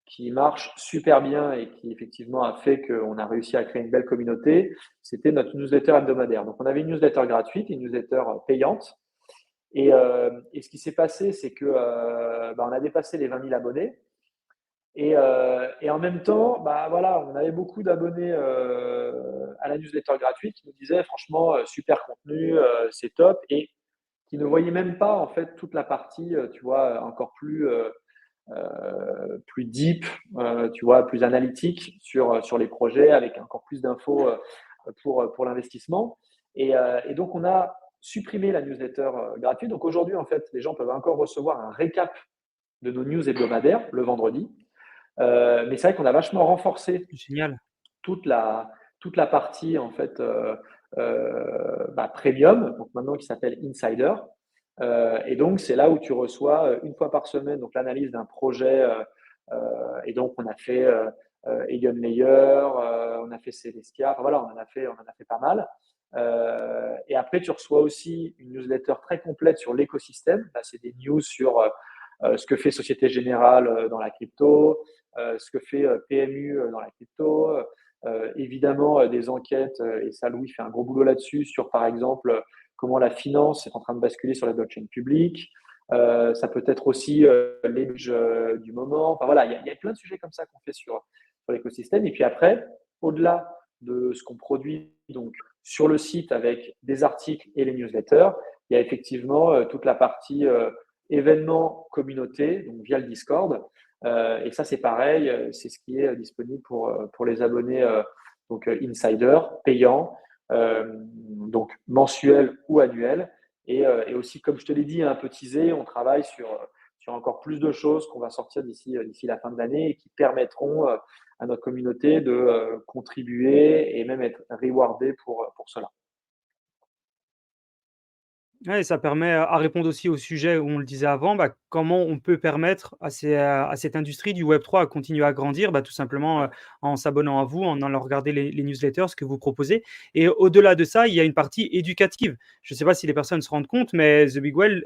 qui marche super bien et qui effectivement a fait qu'on a réussi à créer une belle communauté. C'était notre newsletter hebdomadaire. Donc, on avait une newsletter gratuite et une newsletter payante. Et ce qui s'est passé, c'est que on a dépassé les 20 000 abonnés. Et en même temps, voilà, on avait beaucoup d'abonnés à la newsletter gratuite qui nous disaient franchement, super contenu, c'est top, et qui ne voyaient même pas en fait toute la partie, tu vois, encore plus deep, tu vois, plus analytique sur les projets, avec encore plus d'infos pour l'investissement. Et donc, on a supprimé la newsletter gratuite. Donc aujourd'hui, en fait, les gens peuvent encore recevoir un récap de nos news hebdomadaires le vendredi. Mais c'est vrai qu'on a vachement renforcé Génial. toute la, toute la partie en fait premium, donc maintenant qui s'appelle Insider. Et donc c'est là où tu reçois une fois par semaine donc l'analyse d'un projet. Et donc on a fait Egon Meyer, on a fait Celestia, enfin voilà, on en a fait pas mal. Et après tu reçois aussi une newsletter très complète sur l'écosystème. Là c'est des news sur ce que fait Société Générale dans la crypto, ce que fait PMU dans la crypto, évidemment des enquêtes, et ça Louis fait un gros boulot là-dessus, sur par exemple comment la finance est en train de basculer sur la blockchain publique. Ça peut être aussi l'edge du moment. Enfin voilà, il y a plein de sujets comme ça qu'on fait sur l'écosystème. Et puis après, au-delà de ce qu'on produit donc sur le site avec des articles et les newsletters, il y a effectivement toute la partie événements communauté, donc via le Discord. Et ça, c'est pareil, c'est ce qui est disponible pour les abonnés donc Insider, payants, donc mensuel ou annuel. Et aussi, comme je te l'ai dit, un peu teasé, on travaille sur encore plus de choses qu'on va sortir d'ici la fin de l'année et qui permettront à notre communauté de contribuer et même être rewardé pour cela. Ouais, ça permet à répondre aussi au sujet où on le disait avant, comment on peut permettre à cette industrie du Web3 à continuer à grandir, tout simplement, en s'abonnant à vous, en allant regarder les newsletters, ce que vous proposez. Et au-delà de ça, il y a une partie éducative. Je ne sais pas si les personnes se rendent compte, mais The Big Well,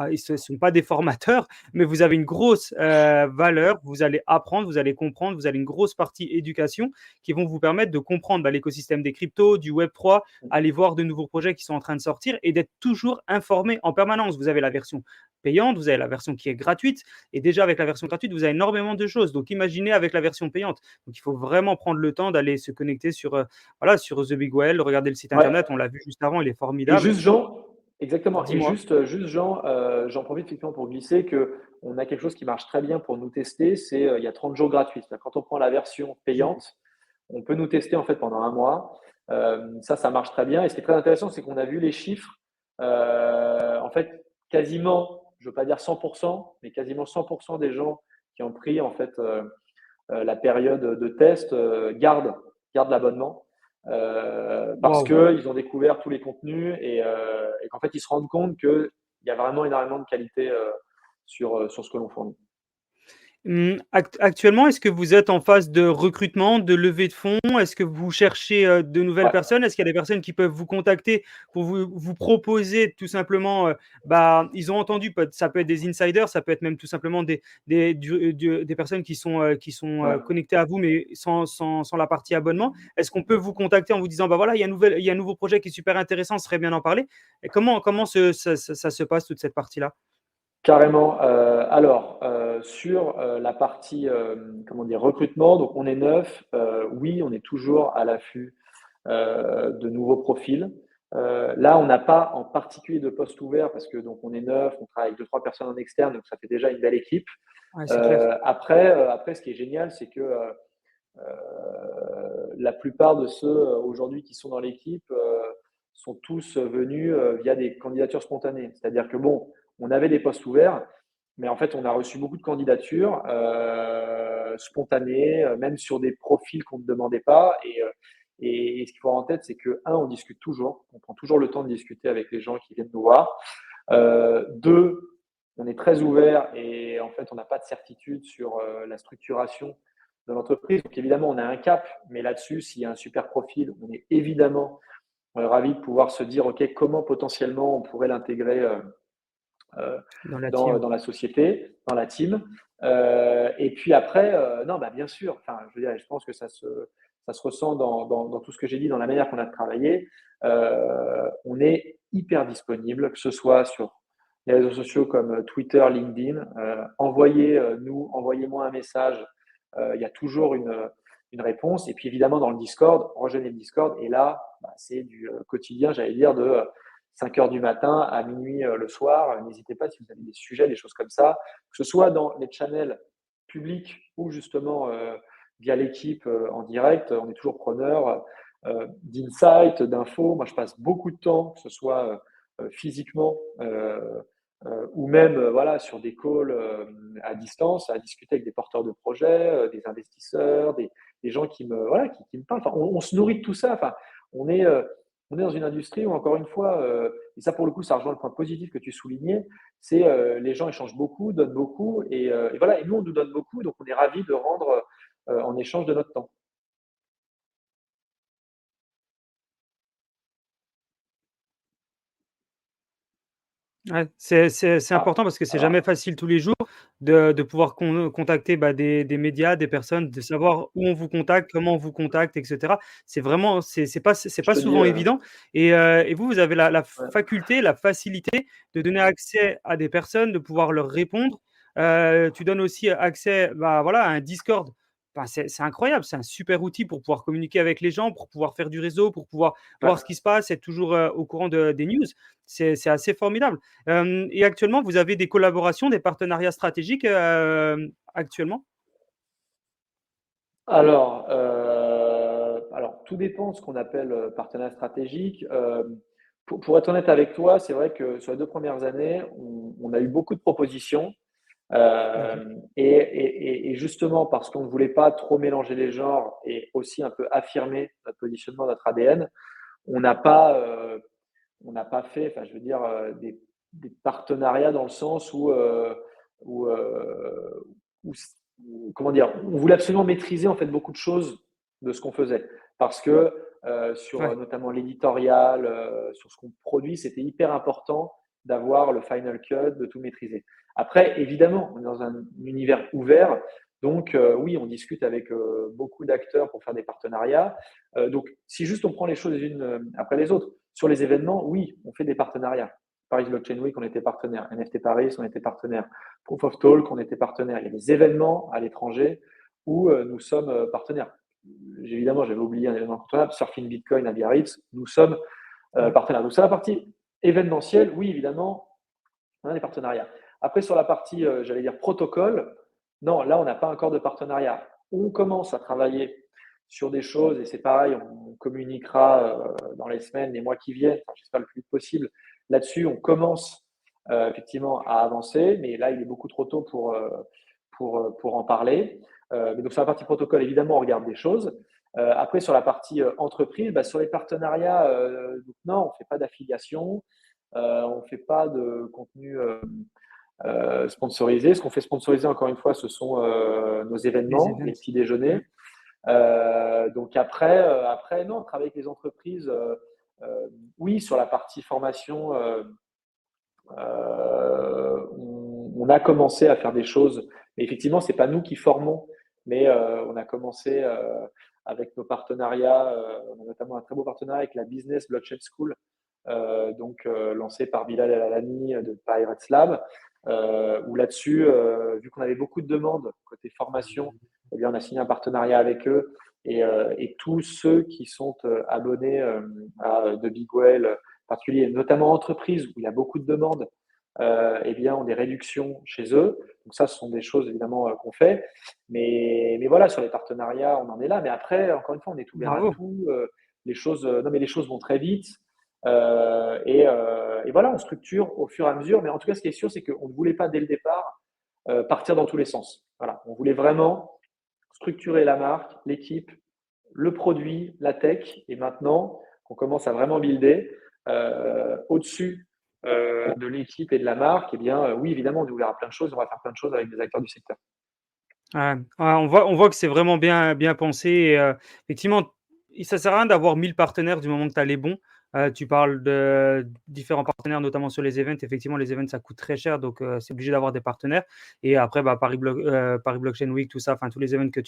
ils ne sont pas des formateurs, mais vous avez une grosse valeur, vous allez apprendre, vous allez comprendre, vous avez une grosse partie éducation qui vont vous permettre de comprendre l'écosystème des cryptos, du Web3, aller voir de nouveaux projets qui sont en train de sortir et d'être toujours informé en permanence. Vous avez la version payante, vous avez la version qui est gratuite, et déjà avec la version gratuite, vous avez énormément de choses. Donc imaginez avec la version payante. Donc il faut vraiment prendre le temps d'aller se connecter sur The Big Well, regarder le site Ouais. internet, on l'a vu juste avant, il est Et formidable. juste Jean, exactement. Et Dis-moi. juste Jean, j'en profite effectivement pour glisser que on a quelque chose qui marche très bien pour nous tester. C'est il y a 30 jours gratuits. Quand on prend la version payante, on peut nous tester en fait pendant un mois. Ça marche très bien. Et ce qui est très intéressant, c'est qu'on a vu les chiffres. En fait, quasiment, je ne veux pas dire 100%, mais quasiment 100% des gens qui ont pris en fait la période de test gardent l'abonnement. Parce Waouh. qu'ils ont découvert tous les contenus et qu'en fait, ils se rendent compte qu'il y a vraiment énormément de qualité sur ce que l'on fournit. Actuellement, est-ce que vous êtes en phase de recrutement, de levée de fonds? Est-ce que vous cherchez de nouvelles Ouais, personnes? Est-ce qu'il y a des personnes qui peuvent vous contacter pour vous proposer tout simplement, ils ont entendu, ça peut être des insiders, ça peut être même tout simplement des personnes qui sont ouais. connectées à vous, mais sans la partie abonnement. Est-ce qu'on peut vous contacter en vous disant, voilà, il y a un nouveau projet qui est super intéressant, ce serait bien d'en parler? Et comment ça se passe, toute cette partie-là? Carrément. Alors, sur la partie comment dire, recrutement, donc on est neuf. Oui, on est toujours à l'affût de nouveaux profils. Là, on n'a pas en particulier de poste ouvert parce que donc on est neuf, on travaille avec deux, trois personnes en externe, donc ça fait déjà une belle équipe. Ouais, c'est clair. Après, ce qui est génial, c'est que la plupart de ceux aujourd'hui qui sont dans l'équipe sont tous venus via des candidatures spontanées. C'est-à-dire que bon, on avait des postes ouverts, mais en fait, on a reçu beaucoup de candidatures spontanées, même sur des profils qu'on ne demandait pas. Et ce qu'il faut avoir en tête, c'est que, un, on discute toujours, on prend toujours le temps de discuter avec les gens qui viennent nous voir. Deux, on est très ouvert et en fait, on n'a pas de certitude sur la structuration de l'entreprise. Donc évidemment, on a un cap, mais là-dessus, s'il y a un super profil, on est évidemment ravi de pouvoir se dire, OK, comment potentiellement on pourrait l'intégrer Dans la dans, team. dans la société, dans la team. Et puis après, non, bien sûr, enfin, je veux dire, je pense que ça se ressent dans tout ce que j'ai dit, dans la manière qu'on a travaillé. On est hyper disponible, que ce soit sur les réseaux sociaux comme Twitter, LinkedIn. Envoyez-moi un message. Il y a toujours une réponse. Et puis évidemment, dans le Discord, rejoignez le Discord. Et là, bah, c'est du quotidien, j'allais dire, de 5 heures du matin à minuit le soir. N'hésitez pas si vous avez des sujets, des choses comme ça, que ce soit dans les channels publics ou justement via l'équipe en direct. On est toujours preneur d'insights, d'infos. Moi, je passe beaucoup de temps, que ce soit physiquement ou même voilà, sur des calls à distance, à discuter avec des porteurs de projets, des investisseurs, des gens voilà, qui me parlent. Enfin, on se nourrit de tout ça. Enfin, on est, euh, on est dans une industrie où, encore une fois, et ça pour le coup, ça rejoint le point positif que tu soulignais, c'est les gens échangent beaucoup, donnent beaucoup, et voilà, et nous, on nous donne beaucoup, donc on est ravis de rendre en échange de notre temps. Ouais, c'est Ah, important parce que c'est jamais alors, facile tous les jours de pouvoir contacter, bah, des médias, des personnes, de savoir où on vous contacte, comment on vous contacte et cetera. C'est vraiment c'est je pas te dis, souvent évident et vous, vous avez la ouais. faculté, la facilité de donner accès à des personnes, de pouvoir leur répondre. Tu donnes aussi accès, bah, voilà, à un Discord. Bah, c'est incroyable, c'est un super outil pour pouvoir communiquer avec les gens, pour pouvoir faire du réseau, pour pouvoir voir ce Ouais. qui se passe, être toujours, au courant des news. C'est assez formidable. Et actuellement, vous avez des collaborations, des partenariats stratégiques actuellement? Alors, tout dépend de ce qu'on appelle partenariat stratégique. Pour être honnête avec toi, c'est vrai que sur les 2 premières années, on a eu beaucoup de propositions. OK. Et justement, parce qu'on ne voulait pas trop mélanger les genres et aussi un peu affirmer notre positionnement, notre ADN, on n'a pas, on n'a pas fait, enfin, je veux dire, des partenariats dans le sens où, où comment dire, on voulait absolument maîtriser en fait beaucoup de choses de ce qu'on faisait. Parce que sur Ouais. notamment l'éditorial, sur ce qu'on produit, c'était hyper important d'avoir le final cut, de tout maîtriser. Après, évidemment, on est dans un univers ouvert, donc oui, on discute avec beaucoup d'acteurs pour faire des partenariats. Donc, si juste on prend les choses les unes après les autres, sur les événements, oui, on fait des partenariats. Paris Blockchain Week, on était partenaire. NFT Paris, on était partenaire. Proof of Talk, on était partenaire. Il y a des événements à l'étranger où nous sommes partenaires. Évidemment, j'avais oublié un événement incontournable, Surfing Bitcoin à Biarritz, nous sommes Ouais. partenaires. Donc, sur la partie événementielle, oui, évidemment, on a des partenariats. Après, sur la partie, j'allais dire, protocole, non, là, on n'a pas encore de partenariat. On commence à travailler sur des choses, et c'est pareil, on communiquera dans les semaines, les mois qui viennent, enfin, j'espère le plus vite possible. Là-dessus, on commence effectivement à avancer, mais là, il est beaucoup trop tôt pour en parler. Mais donc, sur la partie protocole, évidemment, on regarde des choses. Après, sur la partie entreprise, bah, sur les partenariats, donc, non, on ne fait pas d'affiliation, on ne fait pas de contenu sponsorisé. Ce qu'on fait sponsoriser, encore une fois, ce sont nos Les événements, les events. petits Mmh. déjeuners. Donc après, non, travailler avec les entreprises, oui, sur la partie formation, on a commencé à faire des choses, mais effectivement, c'est pas nous qui formons, mais on a commencé avec nos partenariats. On a notamment un très beau partenariat avec la Business Blockchain School, donc lancé par Bilal El Alani de Pirates Lab, où là-dessus, vu qu'on avait beaucoup de demandes côté formation, eh bien, on a signé un partenariat avec eux. Et tous ceux qui sont abonnés à The Big Whale, particulier, notamment entreprises où il y a beaucoup de demandes, eh bien, ont des réductions chez eux. Donc ça, ce sont des choses évidemment qu'on fait. Mais voilà, sur les partenariats, on en est là. Mais après, encore une fois, on est ouvert à Bravo. tout. Non, mais les choses vont très vite. Et voilà, on structure au fur et à mesure. Mais en tout cas, ce qui est sûr, c'est qu'on ne voulait pas dès le départ partir dans tous les sens. Voilà, on voulait vraiment structurer la marque, l'équipe, le produit, la tech. Et maintenant qu'on commence à vraiment builder au-dessus de l'équipe et de la marque, eh bien, oui, évidemment, on est ouvert à plein de choses. On va faire plein de choses avec des acteurs du secteur. Ouais, ouais, on voit que c'est vraiment bien pensé et effectivement, ça sert à rien d'avoir 1000 partenaires du moment que tu as les bons. Tu parles de différents partenaires, notamment sur les events. Effectivement, les events, ça coûte très cher, donc c'est obligé d'avoir des partenaires. Et après, bah, Paris Blockchain Week, tout ça, enfin tous les events que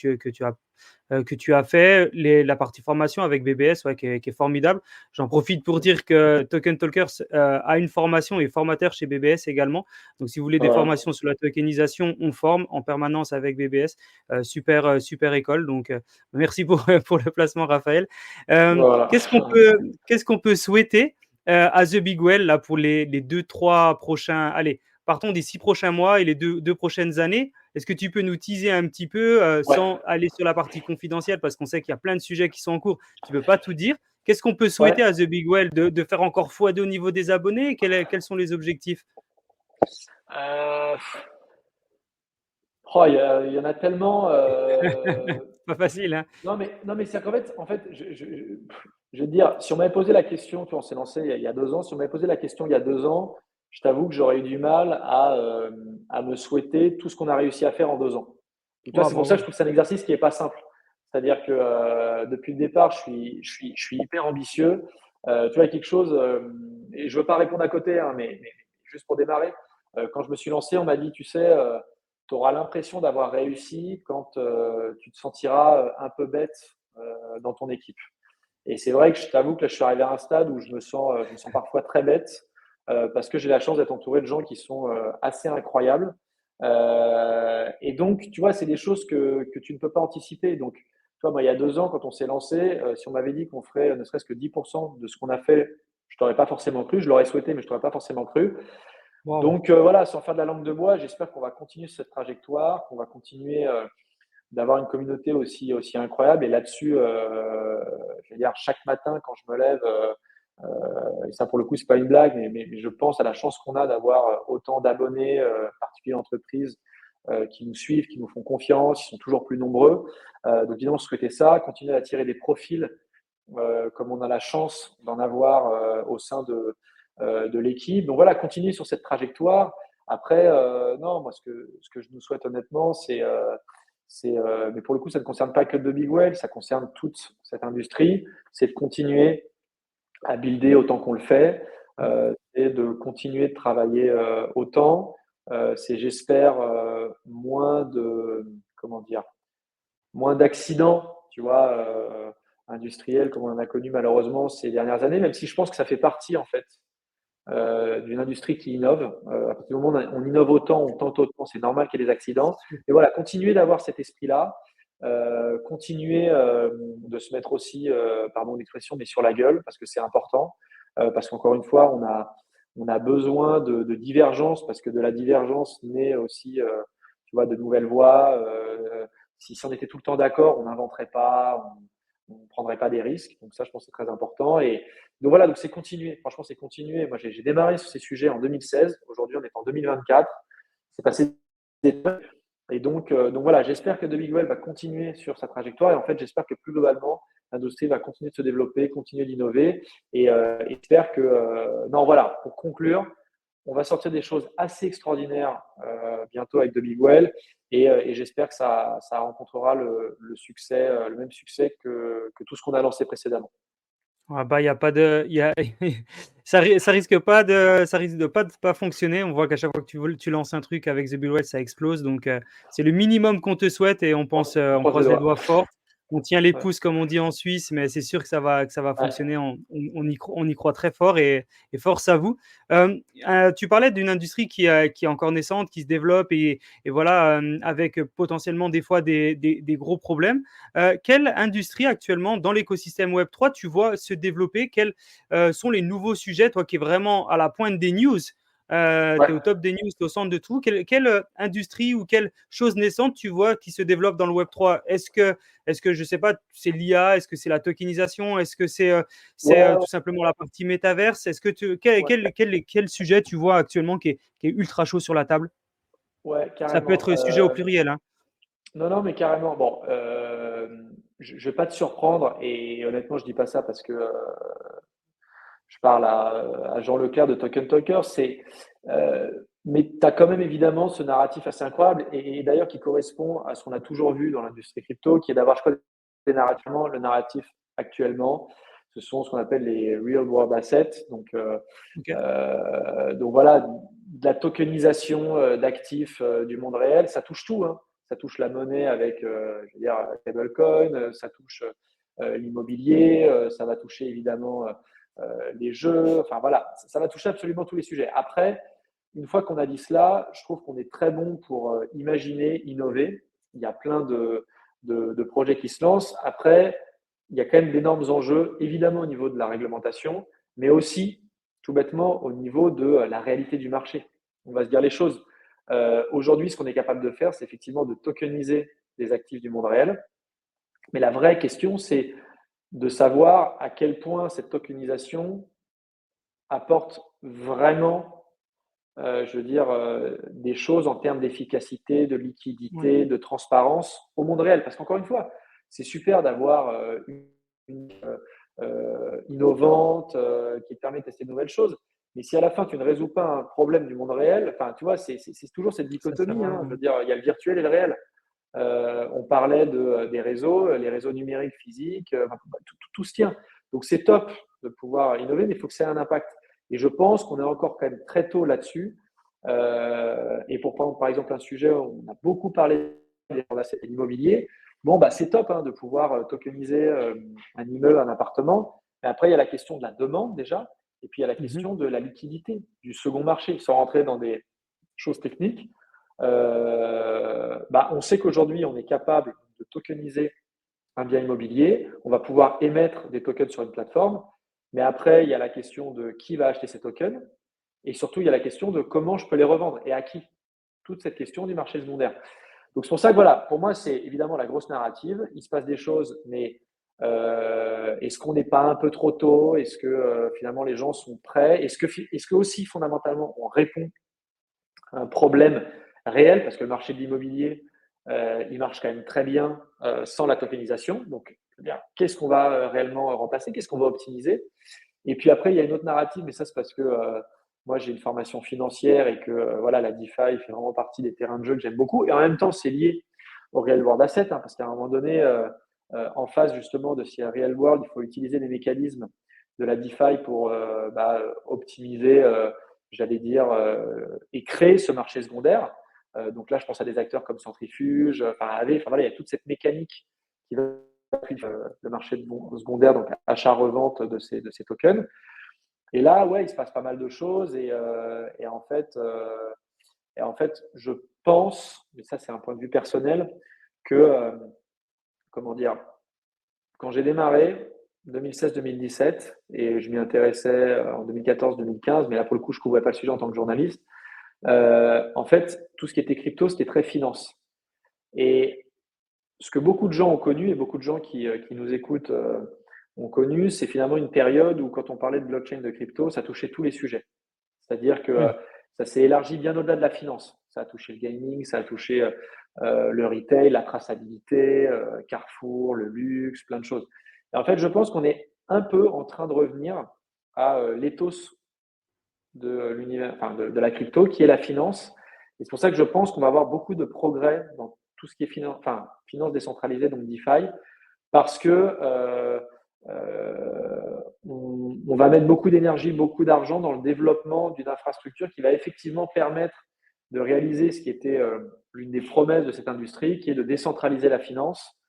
tu as fait, la partie formation avec BBS, ouais, qui est formidable. J'en profite pour dire que Token Talkers a une formation et est formateur chez BBS également. Donc, si vous voulez des Voilà. formations sur la tokenisation, on forme en permanence avec BBS. Super école. Donc, merci pour, pour le placement, Raphaël. Voilà. Qu'est-ce qu'on peut souhaiter à The Big Well là, pour les 2-3 prochains. Allez, partons des 6 prochains mois et les deux prochaines années. Est-ce que tu peux nous teaser un petit peu Ouais, sans aller sur la partie confidentielle parce qu'on sait qu'il y a plein de sujets qui sont en cours, tu ne peux pas tout dire. Qu'est-ce qu'on peut souhaiter ouais. à The Big Well de faire encore x2 au niveau des abonnés? Quels sont les objectifs? Euh, il y en a tellement. Pas facile, hein. Non, mais c'est qu'en fait, je veux dire, si on m'avait posé la question, tu vois, on s'est lancé il y a 2 ans, si on m'avait posé la question il y a 2 ans, je t'avoue que j'aurais eu du mal à me souhaiter tout ce qu'on a réussi à faire en 2 ans. Et tu vois, Ouais, c'est pour ça que bravo. je trouve que c'est un exercice qui n'est pas simple. C'est-à-dire que depuis le départ, je suis hyper ambitieux. Tu vois, quelque chose, et je ne veux pas répondre à côté, hein, mais juste pour démarrer, quand je me suis lancé, on m'a dit, tu sais, tu auras l'impression d'avoir réussi quand tu te sentiras un peu bête dans ton équipe. Et c'est vrai que je t'avoue que là, je suis arrivé à un stade où je me sens parfois très bête parce que j'ai la chance d'être entouré de gens qui sont assez incroyables. Et donc, tu vois, c'est des choses que tu ne peux pas anticiper. Donc, tu vois, moi, il y a 2 ans, quand on s'est lancé, si on m'avait dit qu'on ferait ne serait-ce que 10% de ce qu'on a fait, je t'aurais pas forcément cru. Je l'aurais souhaité, mais je t'aurais pas forcément cru. Wow. Donc, voilà, sans faire de la langue de bois, j'espère qu'on va continuer cette trajectoire, qu'on va continuer d'avoir une communauté aussi incroyable. Et là-dessus, je veux dire, chaque matin, quand je me lève, et ça pour le coup, c'est pas une blague, mais je pense à la chance qu'on a d'avoir autant d'abonnés, particuliers entreprises, qui nous suivent, qui nous font confiance, qui sont toujours plus nombreux. Donc, évidemment, souhaiter ça, continuer à attirer des profils, comme on a la chance d'en avoir au sein de l'équipe. Donc voilà, continuer sur cette trajectoire. Après, non, moi, ce que je nous souhaite honnêtement, mais pour le coup, ça ne concerne pas que de Big Well, ça concerne toute cette industrie, c'est de continuer à builder autant qu'on le fait, et de continuer de travailler autant. C'est, j'espère, comment dire, moins d'accidents, tu vois, industriels comme on en a connu malheureusement ces dernières années, même si je pense que ça fait partie en fait d'une industrie qui innove. À partir du moment où on innove autant, on tente autant, c'est normal qu'il y ait des accidents. Et voilà, continuer d'avoir cet esprit-là, continuer de se mettre aussi, pardon l'expression, mais sur la gueule, parce que c'est important, parce qu'encore une fois, on a besoin de divergence, parce que de la divergence naît aussi, tu vois, de nouvelles voies. Si on était tout le temps d'accord, on n'inventerait pas, on ne prendrait pas des risques. Donc ça, je pense que c'est très important. Et donc voilà, donc c'est continuer. Franchement, c'est continuer. Moi, j'ai démarré sur ces sujets en 2016. Aujourd'hui, on est en 2024. C'est passé des temps. Et donc voilà, j'espère que The Big Well va continuer sur sa trajectoire. Et en fait, j'espère que plus globalement, l'industrie va continuer de se développer, continuer d'innover. Et j'espère que, non, voilà, pour conclure, on va sortir des choses assez extraordinaires bientôt avec The Big Well. Et j'espère que ça rencontrera le succès, le même succès que tout ce qu'on a lancé précédemment. Ah bah, il y a pas de il y a ça risque de pas fonctionner. On voit qu'à chaque fois que tu lances un truc avec The Bullwell, ça explose donc c'est le minimum qu'on te souhaite et On on croise les croise les doigts. doigts fort. On tient les Ouais. pouces comme on dit en Suisse, mais c'est sûr que ça va Ouais. fonctionner. On y croit très fort et force à vous. Tu parlais d'une industrie qui est encore naissante, qui se développe et voilà, avec potentiellement des fois des gros problèmes. Quelle industrie actuellement dans l'écosystème Web3 tu vois se développer? Quels sont les nouveaux sujets, toi qui es vraiment à la pointe des news? Tu es au Ouais. top des news, tu es au centre de tout. Quelle industrie ou quelle chose naissante tu vois qui se développe dans le Web3? Est-ce que je ne sais pas, c'est l'IA? Est-ce que c'est la tokenisation? Est-ce que c'est Ouais, tout simplement la partie métaverse? Est-ce que ouais, quel sujet tu vois actuellement qui est ultra chaud sur la table? ouais, Ça peut carrément. être sujet au pluriel, hein. Non, non, mais carrément. Bon, je ne vais pas te surprendre, et honnêtement, je dis pas ça parce que je parle à Jean Leclerc de Token Talker. Mais tu as quand même évidemment ce narratif assez incroyable, et d'ailleurs qui correspond à ce qu'on a toujours vu dans l'industrie crypto, qui est d'avoir, je crois, le narratif actuellement. Ce sont ce qu'on appelle les real world assets. Ok. Donc voilà, de la tokenisation d'actifs du monde réel, ça touche tout, hein. Ça touche la monnaie avec, je veux dire, stablecoin, ça touche l'immobilier, ça va toucher évidemment les jeux. Enfin voilà, ça va toucher absolument tous les sujets. Après, une fois qu'on a dit cela, je trouve qu'on est très bon pour imaginer, innover. Il y a plein de projets qui se lancent. Après, il y a quand même d'énormes enjeux, évidemment au niveau de la réglementation, mais aussi, tout bêtement, au niveau de la réalité du marché. On va se dire les choses. Aujourd'hui, ce qu'on est capable de faire, c'est effectivement de tokeniser les actifs du monde réel. Mais la vraie question, c'est de savoir à quel point cette tokenisation apporte vraiment, je veux dire, des choses en termes d'efficacité, de Ouais. liquidité, de transparence au monde réel. Parce qu'encore une fois, c'est super d'avoir une innovante qui te permet de tester de nouvelles choses. Mais si à la fin, tu ne résous pas un problème du monde réel, enfin, tu vois, c'est toujours cette Ça sert dichotomie, à hein. Je veux rien. dire, il y a le virtuel et le réel. On parlait des réseaux, les réseaux numériques, physiques, tout se tient. Donc c'est top de pouvoir innover, mais il faut que ça ait un impact. Et je pense qu'on est encore quand même très tôt là-dessus. Et pour prendre par exemple un sujet où on a beaucoup parlé de l'immobilier, bon, bah, c'est top hein, de pouvoir tokeniser un immeuble, un appartement. Mais après, il y a la question de la demande déjà, et puis il y a la Mhm. question de la liquidité, du second marché, sans rentrer dans des choses techniques. Bah, on sait qu'aujourd'hui, on est capable de tokeniser un bien immobilier. On va pouvoir émettre des tokens sur une plateforme. Mais après, il y a la question de qui va acheter ces tokens. Et surtout, il y a la question de comment je peux les revendre et à qui. Toute cette question du marché secondaire. Donc, c'est pour ça que voilà, pour moi, c'est évidemment la grosse narrative. Il se passe des choses, mais est-ce qu'on n'est pas un peu trop tôt? Est-ce que finalement les gens sont prêts? Est-ce que aussi fondamentalement on répond à un problème réel? Parce que le marché de l'immobilier, il marche quand même très bien sans la tokenisation. Donc, qu'est-ce qu'on va réellement remplacer? Qu'est-ce qu'on va optimiser? Et puis après, il y a une autre narrative, mais ça, c'est parce que moi, j'ai une formation financière et que voilà, la DeFi fait vraiment partie des terrains de jeu que j'aime beaucoup. Et en même temps, c'est lié au real world asset, hein, parce qu'à un moment donné, en face justement de ce real world, il faut utiliser les mécanismes de la DeFi pour optimiser, j'allais dire, et créer ce marché secondaire. Donc là, je pense à des acteurs comme Centrifuge, enfin, AV, enfin voilà, il y a toute cette mécanique qui va le marché secondaire, donc achat-revente de ces tokens. Et là, ouais, il se passe pas mal de choses et en fait, je pense, mais ça c'est un point de vue personnel, que comment dire, quand j'ai démarré 2016-2017 et je m'y intéressais en 2014-2015, mais là pour le coup je couvrais pas le sujet en tant que journaliste. En fait, tout ce qui était crypto, c'était très finance. Et ce que beaucoup de gens ont connu et beaucoup de gens qui nous écoutent ont connu, c'est finalement une période où quand on parlait de blockchain, de crypto, ça touchait tous les sujets. C'est-à-dire que Mhm. ça s'est élargi bien au-delà de la finance. Ça a touché le gaming, ça a touché le retail, la traçabilité, Carrefour, le luxe, plein de choses. Et en fait, je pense qu'on est un peu en train de revenir à l'éthos de l'univers, enfin de la crypto, qui est la finance. Et c'est pour ça que je pense qu'on va avoir beaucoup de progrès dans tout ce qui est finance décentralisée, donc DeFi, parce que on va mettre beaucoup d'énergie, beaucoup d'argent dans le développement d'une infrastructure qui va effectivement permettre de réaliser ce qui était l'une des promesses de cette industrie, qui est de décentraliser la finance,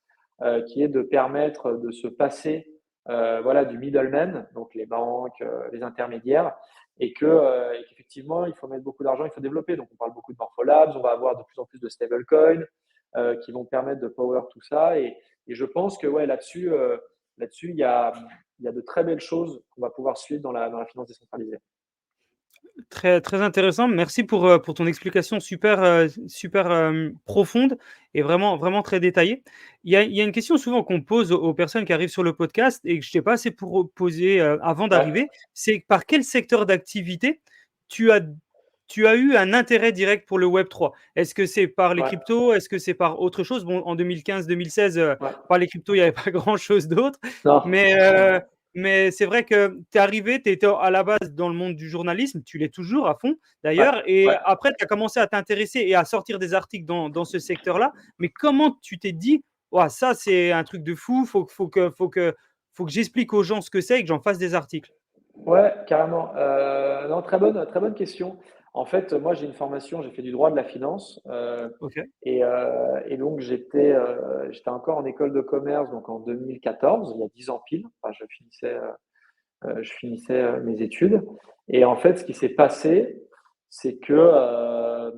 qui est de permettre de se passer voilà, du middleman, donc les banques, les intermédiaires, et qu'effectivement, il faut mettre beaucoup d'argent, il faut développer. Donc, on parle beaucoup de Morpholabs, on va avoir de plus en plus de stablecoins qui vont permettre de power tout ça. Et je pense que ouais, là-dessus, il y a de très belles choses qu'on va pouvoir suivre dans la finance décentralisée. Très, très intéressant. Merci pour ton explication super, super, profonde et vraiment, vraiment très détaillée. Il y a une question souvent qu'on pose aux personnes qui arrivent sur le podcast et que je t'ai pas assez pour poser, avant Ouais, d'arriver, c'est par quel secteur d'activité tu as tu as eu un intérêt direct pour le Web3? Est-ce que c'est par les ouais, cryptos? Est-ce que c'est par autre chose? Bon, en 2015-2016, ouais. par les cryptos, il y avait pas grand-chose d'autre, Non, mais mais c'est vrai que tu es arrivé, tu étais à la base dans le monde du journalisme, tu l'es toujours à fond ouais, d'ailleurs, et ouais. après tu as commencé à t'intéresser et à sortir des articles dans ce secteur-là. Mais comment tu t'es dit, ouais, ça c'est un truc de fou, faut faut que j'explique aux gens ce que c'est et que j'en fasse des articles? Ouais, carrément. Non, très bonne question. En fait, moi, j'ai une formation, j'ai fait du droit de la finance, OK. et donc j'étais encore en école de commerce, donc en 2014, il y a 10 ans pile. Enfin, je finissais, mes études et en fait, ce qui s'est passé, c'est que,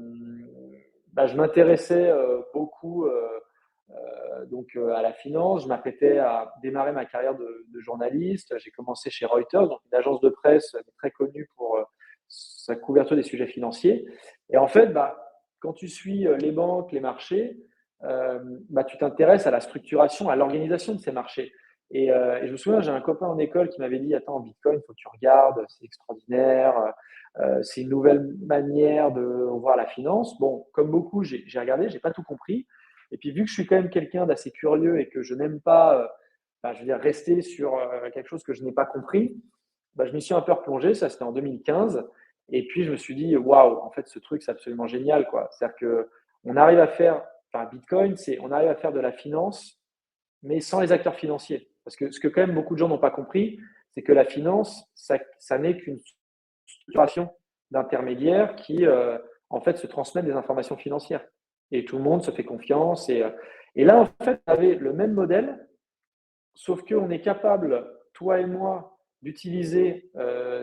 bah, je m'intéressais, beaucoup, à la finance. Je m'apprêtais à démarrer ma carrière de journaliste. J'ai commencé chez Reuters, donc une agence de presse très connue pour sa couverture des sujets financiers. Et en fait, bah, quand tu suis les banques, les marchés, bah, tu t'intéresses à la structuration, à l'organisation de ces marchés. Et je me souviens, j'ai un copain en école qui m'avait dit: «Attends, Bitcoin, il faut que tu regardes, c'est extraordinaire, c'est une nouvelle manière de voir la finance». Bon, comme beaucoup, j'ai regardé, j'ai pas tout compris. Et puis vu que je suis quand même quelqu'un d'assez curieux et que je n'aime pas, je veux dire rester sur, quelque chose que je n'ai pas compris, bah, je m'y suis un peu replongé, ça c'était en 2015 et puis je me suis dit: «Waouh, en fait ce truc c'est absolument génial quoi». C'est-à-dire qu'on arrive à faire Bitcoin, c'est on arrive à faire de la finance, mais sans les acteurs financiers. Parce que ce que quand même beaucoup de gens n'ont pas compris, c'est que la finance, ça n'est qu'une structuration d'intermédiaires qui, en fait, se transmettent des informations financières. Et tout le monde se fait confiance. Et là, en fait, on avait le même modèle, sauf qu'on est capable, toi et moi, d'utiliser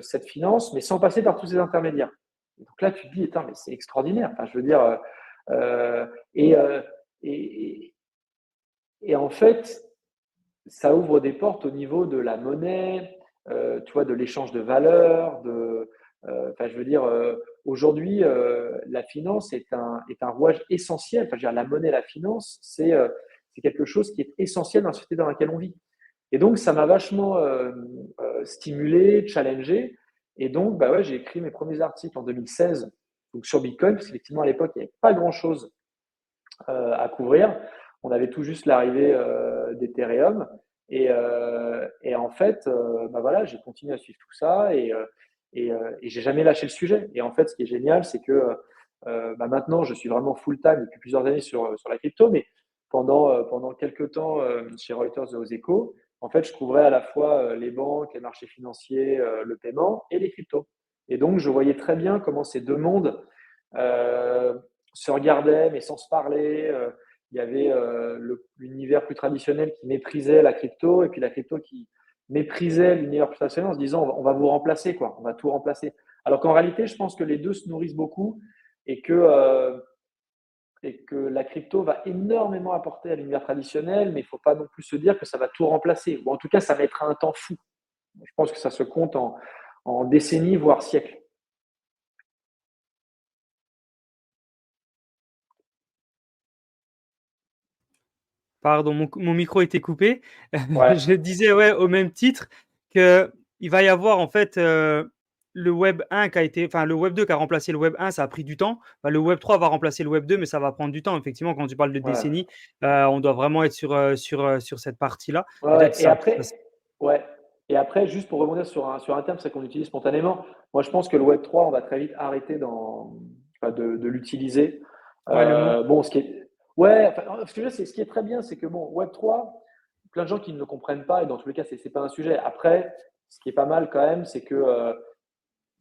cette finance, mais sans passer par tous ces intermédiaires. Et donc là, tu te dis, attends, mais c'est extraordinaire. Enfin, je veux dire, euh, et, euh, et, et en fait, ça ouvre des portes au niveau de la monnaie, tu vois, de l'échange de valeurs, je veux dire, aujourd'hui, la finance est un rouage essentiel. Enfin, je veux dire, la monnaie, la finance, c'est quelque chose qui est essentiel dans la société dans laquelle on vit. Et donc, ça m'a vachement stimulé, challengé. Et donc, bah ouais, j'ai écrit mes premiers articles en 2016 donc sur Bitcoin, parce qu'effectivement, à l'époque, il n'y avait pas grand-chose à couvrir. On avait tout juste l'arrivée d'Ethereum. Et en fait, bah voilà, j'ai continué à suivre tout ça et j'ai jamais lâché le sujet. Et en fait, ce qui est génial, c'est que bah maintenant, je suis vraiment full-time depuis plusieurs années sur la crypto, mais pendant quelques temps chez Reuters et aux Échos, en fait, je couvrais à la fois les banques, les marchés financiers, le paiement et les cryptos. Et donc, je voyais très bien comment ces deux mondes euh, se regardaient, mais sans se parler. Il y avait l'univers plus traditionnel qui méprisait la crypto, et puis la crypto qui méprisait l'univers plus traditionnel en se disant on va vous remplacer, quoi, on va tout remplacer. Alors qu'en réalité, je pense que les deux se nourrissent beaucoup et que la crypto va énormément apporter à l'univers traditionnel, mais il ne faut pas non plus se dire que ça va tout remplacer. Ou en tout cas, ça mettra un temps fou. Je pense que ça se compte en décennies, voire siècles. Pardon, mon micro était coupé. Ouais, Je disais, ouais, au même titre qu'il va y avoir en fait le Web 1 qui a été, enfin le Web 2 qui a remplacé le Web 1, ça a pris du temps. Enfin, le Web 3 va remplacer le Web 2, mais ça va prendre du temps. Effectivement, quand tu parles de ouais. décennies, on doit vraiment être sur cette partie-là. Ouais, Peut-être ouais. ça. Ouais. Et après, juste pour rebondir sur un terme, c'est qu'on utilise spontanément. Moi, je pense que le Web 3, on va très vite arrêter de l'utiliser. Ouais, le mot. Bon, ouais, enfin, ce que je veux dire, ce qui est très bien, c'est que bon, Web 3, plein de gens qui ne le comprennent pas, et dans tous les cas, c'est pas un sujet. Après, ce qui est pas mal quand même, c'est que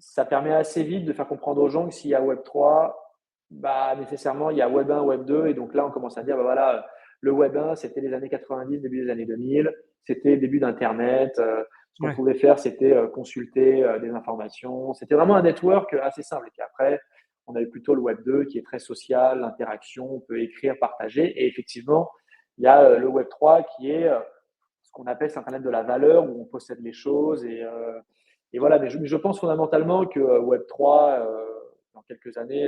ça permet assez vite de faire comprendre aux gens que s'il y a Web 3, bah, nécessairement, il y a Web 1, Web 2. Et donc là, on commence à dire, bah, voilà, le Web 1, c'était les années 90, début des années 2000. C'était le début d'Internet. Ce qu'on Ouais. pouvait faire, c'était consulter des informations. C'était vraiment un network assez simple. Et puis après, on avait plutôt le Web 2 qui est très social, l'interaction, on peut écrire, partager. Et effectivement, il y a le Web 3 qui est ce qu'on appelle c'est Internet de la valeur, où on possède les choses. Et voilà, mais je pense fondamentalement que Web3, dans quelques années,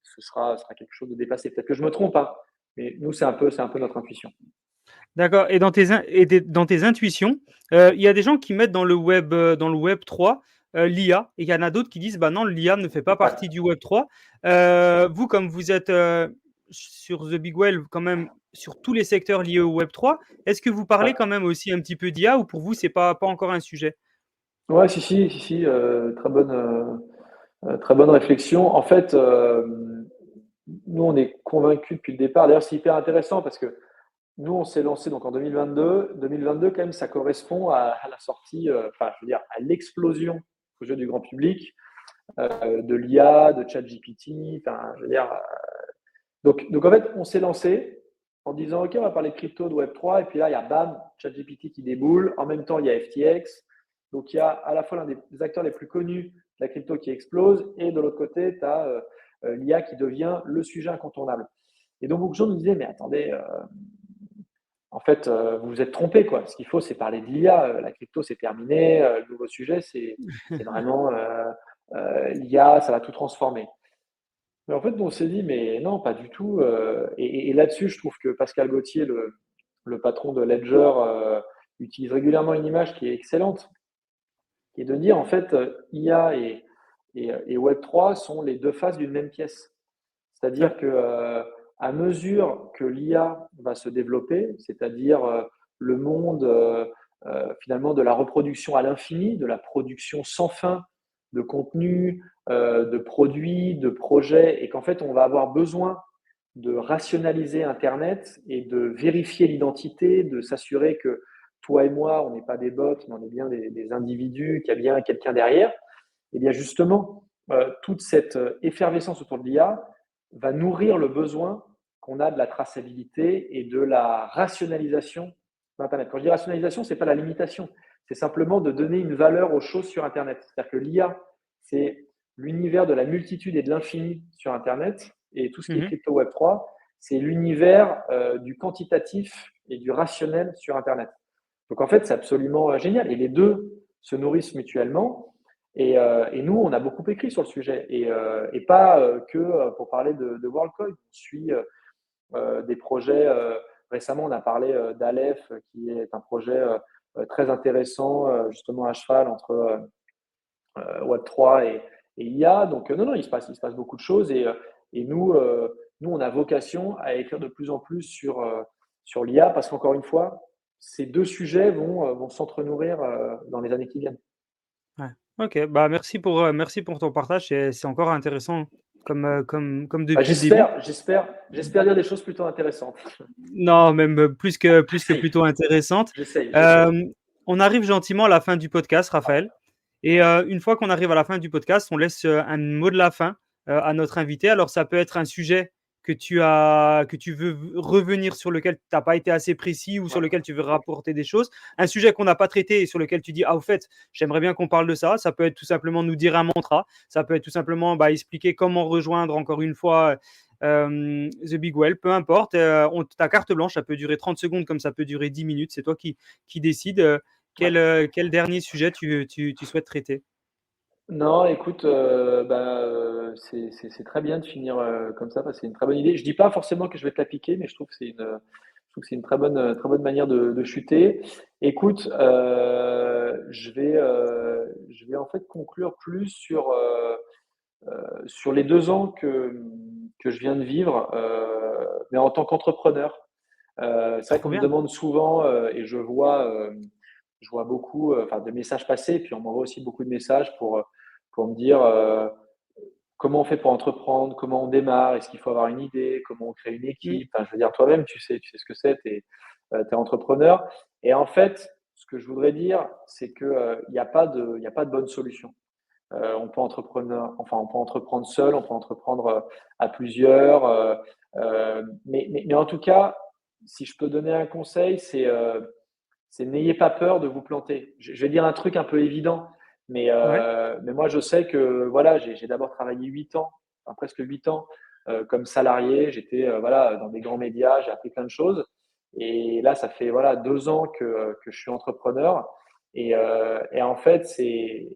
ce sera quelque chose de dépassé. Peut-être que je me trompe, hein, mais nous, c'est un peu notre intuition. D'accord. Et dans tes intuitions, il y a des gens qui mettent dans le web 3 l'IA, et il y en a d'autres qui disent bah non, l'IA ne fait pas Ouais. partie du web 3. Vous, comme vous êtes sur The Big Well, quand même sur tous les secteurs liés au web 3, est-ce que vous parlez quand Ouais. même aussi un petit peu d'IA, ou pour vous, c'est pas encore un sujet? Ouais, si, très bonne réflexion. En fait, nous, on est convaincus depuis le départ. D'ailleurs, c'est hyper intéressant parce que nous, on s'est lancé donc en 2022. 2022, quand même, ça correspond à la sortie, enfin, je veux dire, à l'explosion aux yeux du grand public de l'IA, de ChatGPT. Enfin, je veux dire, donc en fait, on s'est lancé en disant, OK, on va parler de crypto, de Web3, et puis là, il y a bam, ChatGPT qui déboule. En même temps, il y a FTX. Donc, il y a à la fois l'un des acteurs les plus connus de la crypto qui explose, et de l'autre côté, tu as l'IA qui devient le sujet incontournable. Et donc, beaucoup de gens nous disaient, mais attendez, en fait, vous vous êtes trompé, quoi. Ce qu'il faut, c'est parler de l'IA. La crypto, c'est terminé. Le nouveau sujet, c'est vraiment l'IA, ça va tout transformer. Mais en fait, on s'est dit, mais non, pas du tout. Et là-dessus, je trouve que Pascal Gauthier, le patron de Ledger, utilise régulièrement une image qui est excellente, qui est de dire, en fait, IA et Web3 sont les deux faces d'une même pièce. Ouais. C'est-à-dire que à mesure que l'IA va se développer, c'est-à-dire le monde finalement de la reproduction à l'infini, de la production sans fin de contenu, de produits, de projets, et qu'en fait on va avoir besoin de rationaliser Internet et de vérifier l'identité, de s'assurer que toi et moi, on n'est pas des bots, mais on est bien des individus, qu'il y a bien quelqu'un derrière. Et bien justement, toute cette effervescence autour de l'IA va nourrir le besoin qu'on a de la traçabilité et de la rationalisation d'Internet. Quand je dis rationalisation, ce n'est pas la limitation, c'est simplement de donner une valeur aux choses sur Internet. C'est-à-dire que l'IA, c'est l'univers de la multitude et de l'infini sur Internet, et tout ce qui est Mhm. crypto Web3, c'est l'univers du quantitatif et du rationnel sur Internet. Donc en fait, c'est absolument génial. Et les deux se nourrissent mutuellement. Et nous, on a beaucoup écrit sur le sujet. Et pas que pour parler de WorldCoin. On suit des projets. Récemment, on a parlé d'Aleph, qui est un projet très intéressant, justement à cheval entre Web3 et IA. Donc, non, non, il se passe beaucoup de choses. Et nous, on a vocation à écrire de plus en plus sur l'IA parce qu'encore une fois, ces deux sujets vont s'entre-nourrir dans les années qui viennent. Ouais. OK, bah, merci pour ton partage, c'est encore intéressant comme Bah, depuis le début. j'espère dire des choses plutôt intéressantes. Non, même plus que J'essaye, plutôt intéressante. j'essaye. Hem, on arrive gentiment à la fin du podcast, Raphaël, et une fois qu'on arrive à la fin du podcast, on laisse, un mot de la fin, à notre invité. Alors ça peut être un sujet que tu veux revenir sur lequel tu as pas été assez précis ou sur Ouais. lequel tu veux rapporter des choses. Un sujet qu'on n'a pas traité et sur lequel tu dis: «Ah au fait, j'aimerais bien qu'on parle de ça». Ça peut être tout simplement nous dire un mantra, ça peut être tout simplement, bah, expliquer comment rejoindre encore une fois, The Big Well, peu importe, on ta carte blanche, ça peut durer 30 secondes comme ça peut durer 10 minutes, c'est toi qui décides. Ouais. Quel dernier sujet tu souhaites traiter? Non, écoute, c'est très bien de finir comme ça, parce que c'est une très bonne idée. Je dis pas forcément que je vais te la piquer, mais je trouve que c'est une très bonne manière de chuter. Écoute, je vais en fait conclure plus sur les 2 ans que je viens de vivre, mais en tant qu'entrepreneur. C'est vrai Trop qu'on me bien. demande souvent, et je vois beaucoup enfin, de messages passés, puis on m'envoie aussi beaucoup de messages pour me dire comment on fait pour entreprendre, comment on démarre, est-ce qu'il faut avoir une idée, comment on crée une Mmh. équipe. Enfin, je veux dire, toi-même, tu sais ce que c'est, tu es entrepreneur. Et en fait, ce que je voudrais dire, c'est qu'il n'y a pas de bonne solution. On peut entreprendre seul, on peut entreprendre à plusieurs. Mais en tout cas, si je peux donner un conseil, c'est n'ayez pas peur de vous planter. Je vais dire un truc un peu évident, mais, Ouais. moi je sais que voilà, j'ai d'abord travaillé 8 ans, enfin presque 8 ans comme salarié. J'étais voilà, dans des grands médias, j'ai appris plein de choses. Et là, ça fait voilà 2 ans que je suis entrepreneur. Et en fait, c'est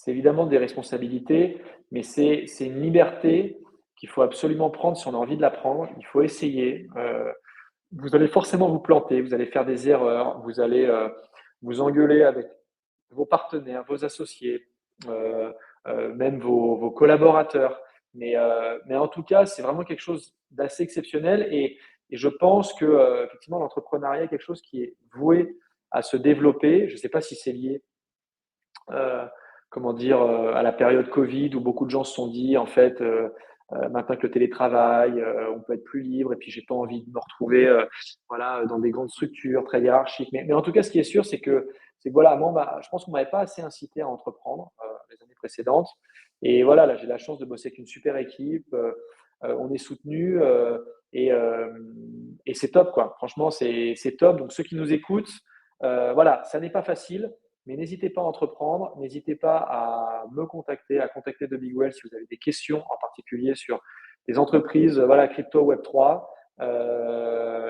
évidemment des responsabilités, mais c'est une liberté qu'il faut absolument prendre si on a envie de la prendre. Il faut essayer. Vous allez forcément vous planter, vous allez faire des erreurs, vous allez vous engueuler avec vos partenaires, vos associés, euh, même vos collaborateurs. Mais en tout cas, c'est vraiment quelque chose d'assez exceptionnel, et je pense que effectivement, l'entrepreneuriat est quelque chose qui est voué à se développer. Je ne sais pas si c'est lié euh, comment dire, à la période Covid où beaucoup de gens se sont dit, en fait, maintenant que le télétravail, on peut être plus libre et puis j'ai pas envie de me retrouver voilà, dans des grandes structures très hiérarchiques. Mais en tout cas, ce qui est sûr, c'est que voilà, moi, je pense qu'on m'avait pas assez incité à entreprendre les années précédentes. Et voilà, là, j'ai la chance de bosser avec une super équipe. On est soutenu et c'est top, quoi. Franchement, c'est top. Donc, ceux qui nous écoutent, voilà, ça n'est pas facile, mais n'hésitez pas à entreprendre. N'hésitez pas à me contacter, à contacter The Big Well si vous avez des questions en particulier sur des entreprises, voilà, crypto, Web3.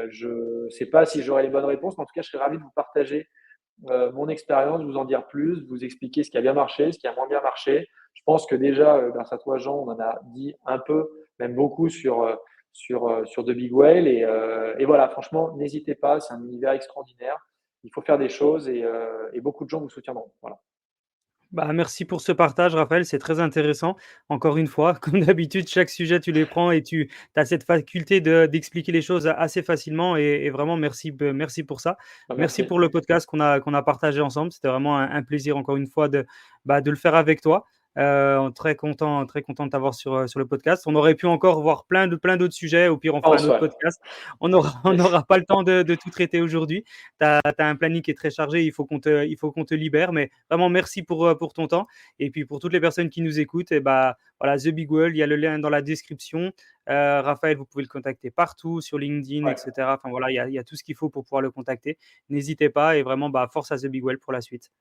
Je ne sais pas si j'aurai les bonnes réponses, mais en tout cas, je serais ravi de vous partager mon expérience, vous en dire plus, vous expliquer ce qui a bien marché, ce qui a moins bien marché. Je pense que déjà, grâce à toi, Jean, on en a dit un peu, même beaucoup sur The Big Whale. Et voilà, franchement, n'hésitez pas, c'est un univers extraordinaire. Il faut faire des choses et beaucoup de gens vous soutiendront. Voilà. Bah, merci pour ce partage, Raphaël, c'est très intéressant. Encore une fois, comme d'habitude, chaque sujet, tu les prends et tu as cette faculté d'expliquer les choses assez facilement et vraiment merci pour ça. Merci Merci. pour le podcast qu'on a partagé ensemble. C'était vraiment un plaisir, encore une fois, de le faire avec toi. Très content de t'avoir sur le podcast. On aurait pu encore voir plein d'autres sujets. Au pire, on fera un Pense, autre ouais. podcast. On Yes. n'aura pas le temps de tout traiter aujourd'hui. Tu as un planning qui est très chargé. Il faut qu'on te libère. Mais vraiment, merci pour ton temps. Et puis, pour toutes les personnes qui nous écoutent, et bah, voilà, The Big World, il y a le lien dans la description. Raphaël, vous pouvez le contacter partout, sur LinkedIn, Ouais, etc. Enfin, voilà, il y a tout ce qu'il faut pour pouvoir le contacter. N'hésitez pas. Et vraiment, bah, force à The Big World pour la suite.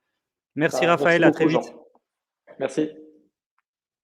Merci, ça, merci Raphaël. À très beaucoup, vite. Jean. Merci.